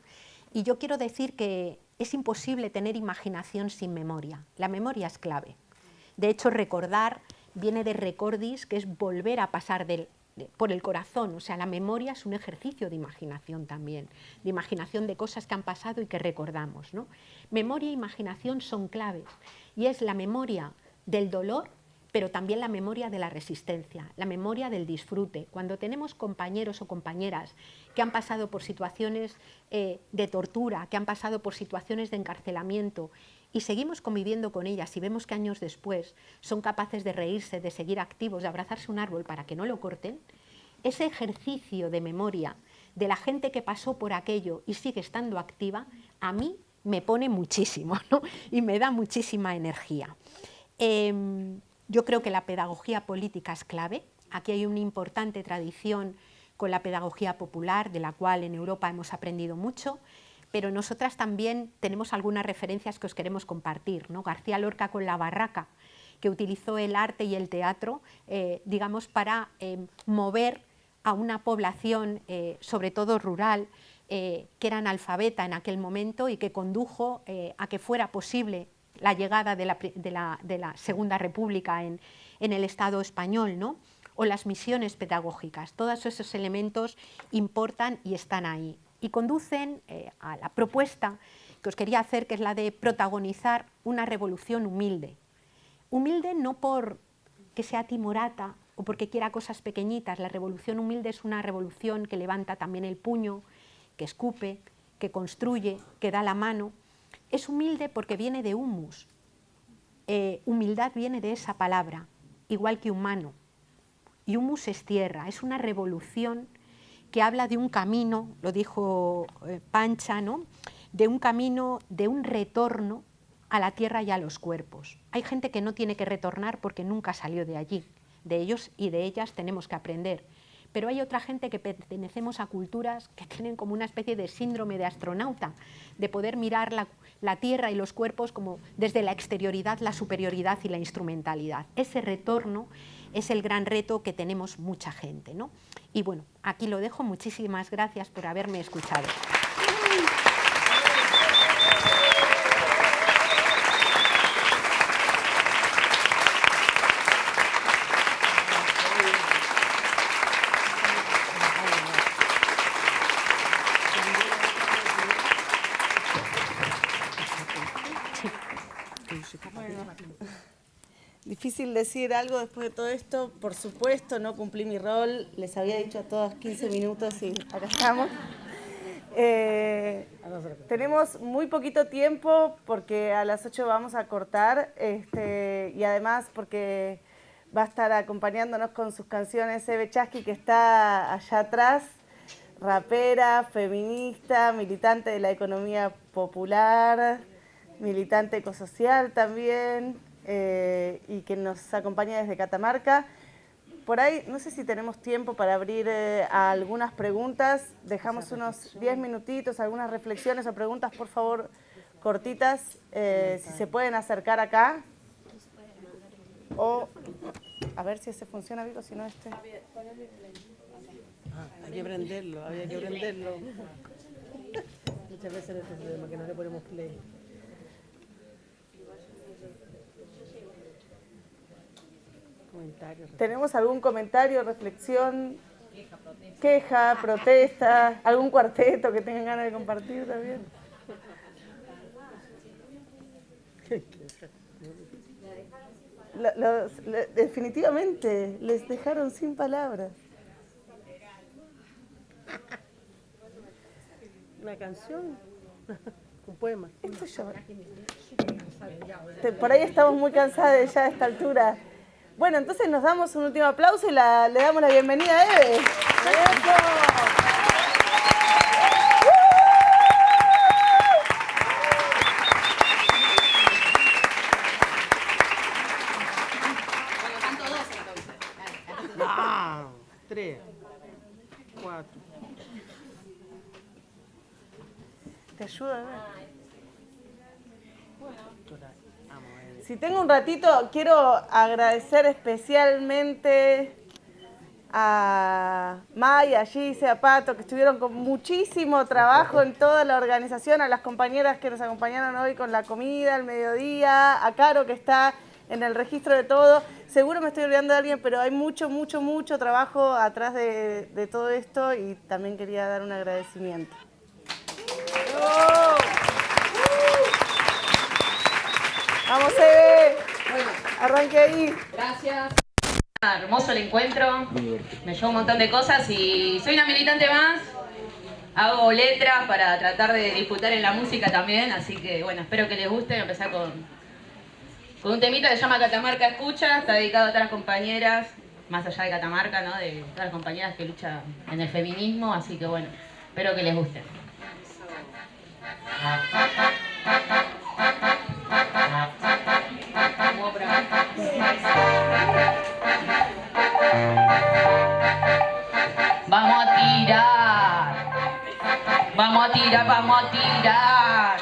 y yo quiero decir que es imposible tener imaginación sin memoria. La memoria es clave. De hecho, recordar viene de recordis, que es volver a pasar por el corazón. O sea, la memoria es un ejercicio de imaginación también, de imaginación de cosas que han pasado y que recordamos, ¿no? Memoria e imaginación son claves, y es la memoria del dolor, pero también la memoria de la resistencia, la memoria del disfrute. Cuando tenemos compañeros o compañeras que han pasado por situaciones de tortura, que han pasado por situaciones de encarcelamiento, y seguimos conviviendo con ellas y vemos que años después son capaces de reírse, de seguir activos, de abrazarse un árbol para que no lo corten, ese ejercicio de memoria de la gente que pasó por aquello y sigue estando activa, a mí me pone muchísimo, ¿no? Y me da muchísima energía. Yo creo que la pedagogía política es clave. Aquí hay una importante tradición con la pedagogía popular, de la cual en Europa hemos aprendido mucho, pero nosotras también tenemos algunas referencias que os queremos compartir, ¿no? García Lorca con La barraca, que utilizó el arte y el teatro, digamos, para mover a una población, sobre todo rural, que era analfabeta en aquel momento, y que condujo a que fuera posible la llegada de la Segunda República en el Estado español, ¿no? O las misiones pedagógicas. Todos esos elementos importan y están ahí. Y conducen a la propuesta que os quería hacer, que es la de protagonizar una revolución humilde. Humilde no porque sea timorata o porque quiera cosas pequeñitas. La revolución humilde es una revolución que levanta también el puño, que escupe, que construye, que da la mano. Es humilde porque viene de humus. Humildad viene de esa palabra, igual que humano. Y humus es tierra, es una revolución que habla de un camino, lo dijo Pancha, ¿no? De un camino, de un retorno a la tierra y a los cuerpos. Hay gente que no tiene que retornar porque nunca salió de allí. De ellos y de ellas tenemos que aprender. Pero hay otra gente que pertenecemos a culturas que tienen como una especie de síndrome de astronauta, de poder mirar la tierra y los cuerpos como desde la exterioridad, la superioridad y la instrumentalidad. Ese retorno es el gran reto que tenemos mucha gente, ¿no? Y bueno, aquí lo dejo. Muchísimas gracias por haberme escuchado. Difícil decir algo después de todo esto. Por supuesto, no cumplí mi rol. Les había dicho a todas 15 minutos y acá estamos. Tenemos muy poquito tiempo porque a las 8 vamos a cortar, y además porque va a estar acompañándonos con sus canciones Eve Chasky, que está allá atrás, rapera, feminista, militante de la economía popular, militante ecosocial también, y que nos acompaña desde Catamarca. Por ahí, no sé si tenemos tiempo para abrir a algunas preguntas. Dejamos unos 10 minutitos, algunas reflexiones o preguntas, por favor, cortitas, si se pueden acercar acá. O, a ver si ese funciona, Vico, si no este. Hay que prenderlo, había que prenderlo. Muchas veces este problema que no le ponemos play. ¿Tenemos algún comentario, reflexión, queja, protesta, algún cuarteto que tengan ganas de compartir también? Definitivamente les dejaron sin palabras. Una canción, un poema. Esto yo. Por ahí estamos muy cansadas ya a esta altura. Bueno, entonces nos damos un último aplauso y le damos la bienvenida a Eve. ¿Te ayuda a ver? Si tengo un ratito, quiero agradecer especialmente a May, a Gise, a Pato, que estuvieron con muchísimo trabajo en toda la organización, a las compañeras que nos acompañaron hoy con la comida, al mediodía, a Caro, que está en el registro de todo. Seguro me estoy olvidando de alguien, pero hay mucho trabajo atrás de todo esto y también quería dar un agradecimiento. Vamos, Eve. Bueno, Arranque ahí. gracias. Hermoso el encuentro. Me llevo un montón de cosas y soy una militante más. Hago letras para tratar de disfrutar en la música también, así que bueno, espero que les guste. Voy a empezar con un temita que se llama Catamarca Escucha. Está dedicado a todas las compañeras, más allá de Catamarca, ¿no? De todas las compañeras que luchan en el feminismo, así que bueno, espero que les guste. Vamos a tirar, vamos a tirar, vamos a tirar.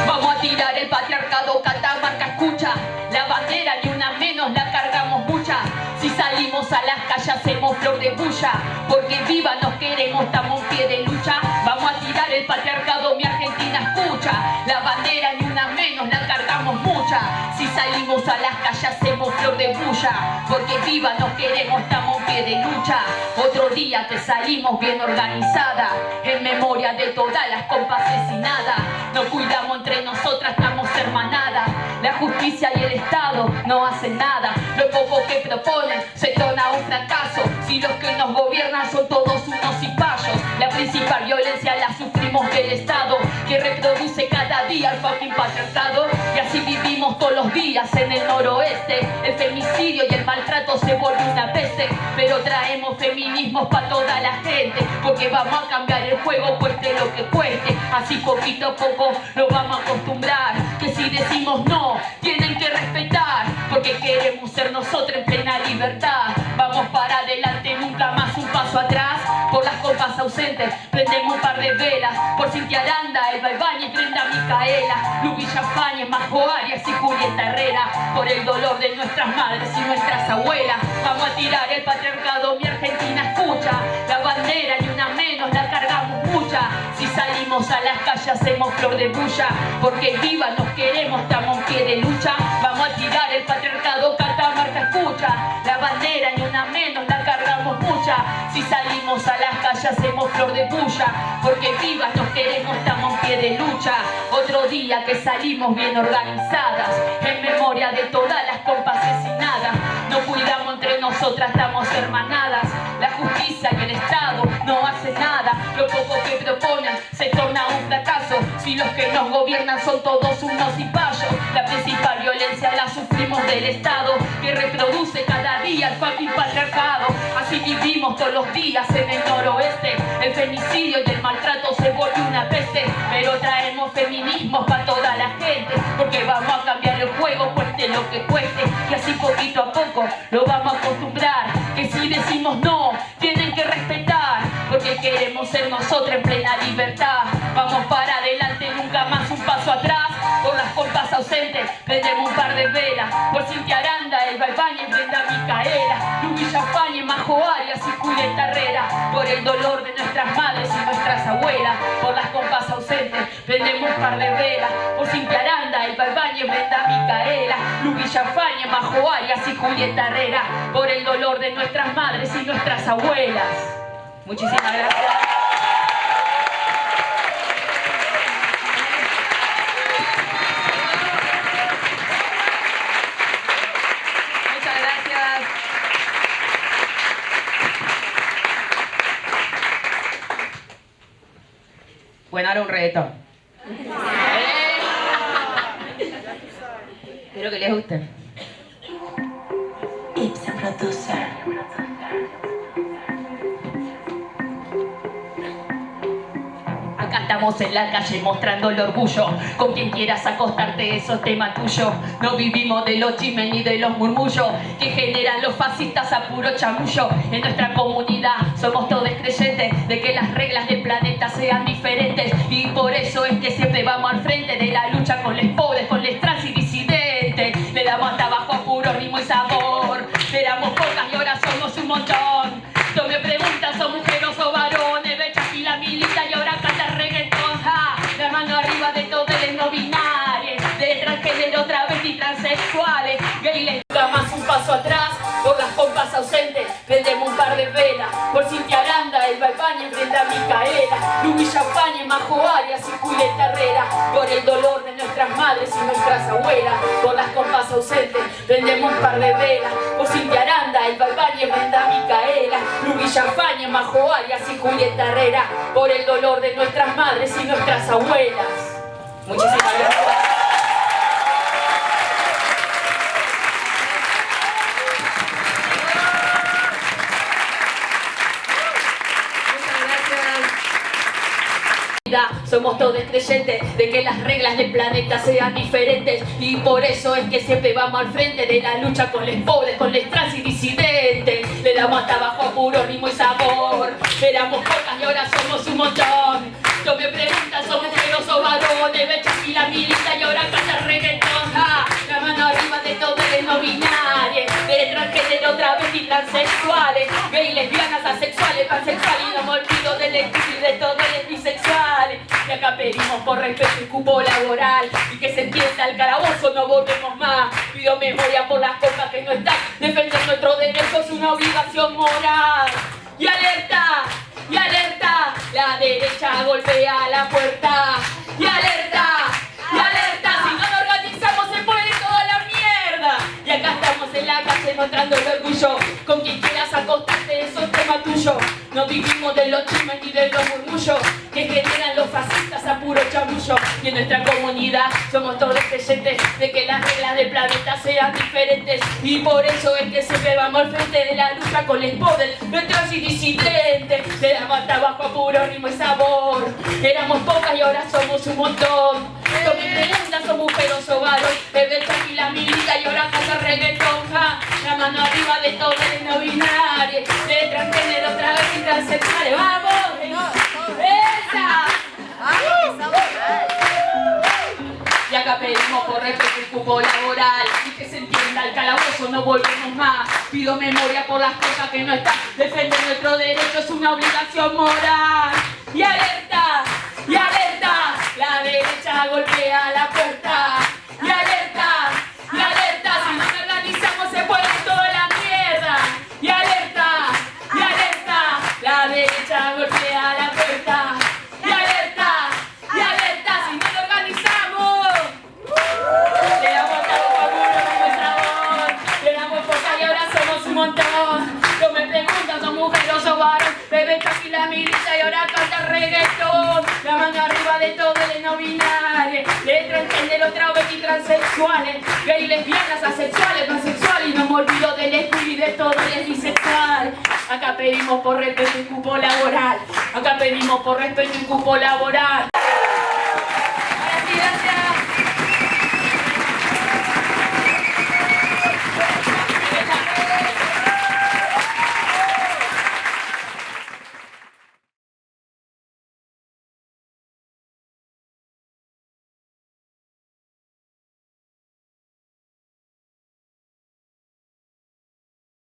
Vamos a tirar el patriarcado, Catamarca escucha. La bandera ni una menos, la cargamos mucha. Si salimos a las calles hacemos flor de bulla. Porque viva nos queremos, estamos en pie de lucha. Vamos a tirar el patriarcado, mi Argentina escucha. La bandera ni una menos, la cargamos mucha. Si salimos a las calles hacemos flor de bulla. Porque viva nos queremos, estamos en pie de lucha. Otro día que salimos bien organizada, en memoria de todas las compas asesinadas. Nos cuidamos entre nosotras, estamos hermanadas. La justicia y el Estado no hacen nada. Lo poco que proponen se torna un fracaso. Si los que nos gobiernan son todos unos cipayos. La principal violencia la sufrimos del Estado, que reproduce cada día el fucking patriarcado. Y así vivimos todos los días en el noroeste. El femicidio y el maltrato se vuelve una peste. Pero traemos feminismos para toda la gente, porque vamos a cambiar el juego, cueste lo que cueste. Así poquito a poco nos vamos a acostumbrar, que si decimos no, tienen que respetar, porque queremos ser nosotros en plena libertad. Vamos para adelante, nunca más un paso atrás. Por las compas ausentes prendemos un par de velas. Por Cintia Aranda, Elba Ibáñez, Brenda Micaela, Lu Villafañez, Majo Arias y Julieta Herrera. Por el dolor de nuestras madres y nuestras abuelas. Vamos a tirar el patriarcado, mi Argentina escucha. La bandera ni una menos, la cargamos mucha. Si salimos a las calles hacemos flor de bulla. Porque viva nos queremos, estamos en pie de lucha. Vamos a tirar el patriarcado, Catamarca escucha. La bandera ni una menos, la cargamos mucha. Si salimos a las calles hacemos flor de bulla. Porque vivas nos queremos, estamos en pie de lucha. Otro día que salimos bien organizadas, en memoria de todas las compas asesinadas. Nos cuidamos entre nosotras, estamos hermanadas. La justicia y el Estado no hacen nada. Lo poco que proponen se torna un fracaso. Si los que nos gobiernan son todos unos cipayos. La principal violencia la sufrimos del Estado, que reproduce cada día el fucking patriarcado. Así vivimos todos los días en el noroeste. El femicidio y el maltrato se vuelve una peste. Pero traemos feminismos para toda la gente, porque vamos a cambiar el juego, cueste lo que cueste. Y así poquito a poco lo vamos a acostumbrar, que si decimos no, tienen que respetar, porque queremos ser nosotros en plena libertad. Vamos para adelante, nunca más un paso atrás. Por las compas ausentes prendemos un par de velas. Por Cintia Aranda, Elba Ibáñez, Brenda Micaela, Lu Villafañez, Majo Arias y Julieta Herrera. Por el dolor de nuestras madres y nuestras abuelas. Por las compas ausentes prendemos un par de velas. Por Cintia Aranda, Elba Ibáñez, Brenda Micaela, Lu Villafañez, Majo Arias y Julieta Herrera. Por el dolor de nuestras madres y nuestras abuelas. Muchísimas gracias. Muchas gracias. Bueno, ahora un reggaetón. Espero que les guste. Ibsen Producer. Acá está. estamos en la calle mostrando el orgullo. Con quien quieras acostarte, eso es tema tuyo. No vivimos de los chismes ni de los murmullos que generan los fascistas a puro chamullo. En nuestra comunidad somos todos creyentes de que las reglas del planeta sean diferentes, y por eso es que siempre vamos al frente de la lucha con los pobres, con los trans y disidentes. Le damos hasta abajo a puro ritmo y sabor. Éramos pocas y ahora somos un montón. No me preguntan, ¿son mujeres o varones? Ve aquí la milita y ahora canta reggaetón. Ja, la mano arriba de todos los no binarios, de transgénero, travesti, transexuales, gay, lesbianas, más un paso atrás. Por las pompas ausentes, prendemos un par de velas. Por Cintia Aranda, el Balbaña frente a Micaela. Lubilla Fañe, Majo Arias y Julieta Herrera. Por el dolor de nuestras madres y nuestras abuelas. Por las pompas ausentes, prendemos un par de velas. Por Cintia Aranda, el Balbaña frente a Micaela. Lubilla Fañe, Majo Arias y Julieta Herrera. Por el dolor de nuestras madres y nuestras abuelas. Muchísimas gracias. Somos todos creyentes de que las reglas del planeta sean diferentes, y por eso es que siempre vamos al frente de la lucha con los pobres, con los trans y disidentes. Le damos hasta abajo a puro ritmo y sabor. Éramos pocas y ahora somos un montón. No me preguntan, ¿son mujeres o varones? Ve aquí la milita y ahora canta reggaetón. Ja, la mano arriba de todos los no binarios, de transgénero, travesti, transexuales, gay, lesbianas, asexuales, pansexuales, y no me olvido del y de todos los bisexuales. Y acá pedimos por respeto y cupo laboral, y que se entienda el calabozo, no volvemos más. Pido memoria por las cosas que no están. Defender nuestros derechos es una obligación moral. Y alerta, la derecha golpea la puerta. Y alerta, si no nos organizamos se puede toda la mierda. Y acá estamos en la calle mostrando el orgullo. Con quien quieras acostarte, eso es tema tuyo. No vivimos de los chismes ni de los murmullos que generan los fascistas a puro chamullo. Y en nuestra comunidad somos todos creyentes de que las reglas del planeta sean diferentes, y por eso es que siempre vamos al frente de la lucha con los pobres, nuestros y disidentes. Le damos hasta abajo a puro ritmo y sabor. Éramos pocas y ahora somos un montón. No me preguntan, ¿son mujeres o varones? Bebé aquí la milita y ahora canta reggaetón. Ja, la mano arriba de todos los no binarios, de transgénero, travesti, transexuales. ¡Vamos! ¡Esa! Y acá pedimos por respeto y cupo laboral, y que se entienda el calabozo, no volvemos más. Pido memoria por las cosas que no están. Defender nuestro derecho es una obligación moral. Y alerta, la derecha golpea la puerta. Y alerta, si no nos organizamos se puede toda la mierda. Y alerta, la derecha golpea la puerta. Y alerta, si no nos organizamos. Le damos trabajo a puro ritmo y sabor. Le damos poca y ahora somos un montón. No me preguntan, ¿son mujeres o varones? Bebé aquí la milita y ahora canta reggaetón. La mano arriba de todos los no binarios, de transgénero, travesti, transexuales, gay, lesbianas, asexuales, pansexuales, y no me olvido del espíritu y de todos los bisexuales. Acá pedimos por respeto y cupo laboral. Acá pedimos por respeto y cupo laboral.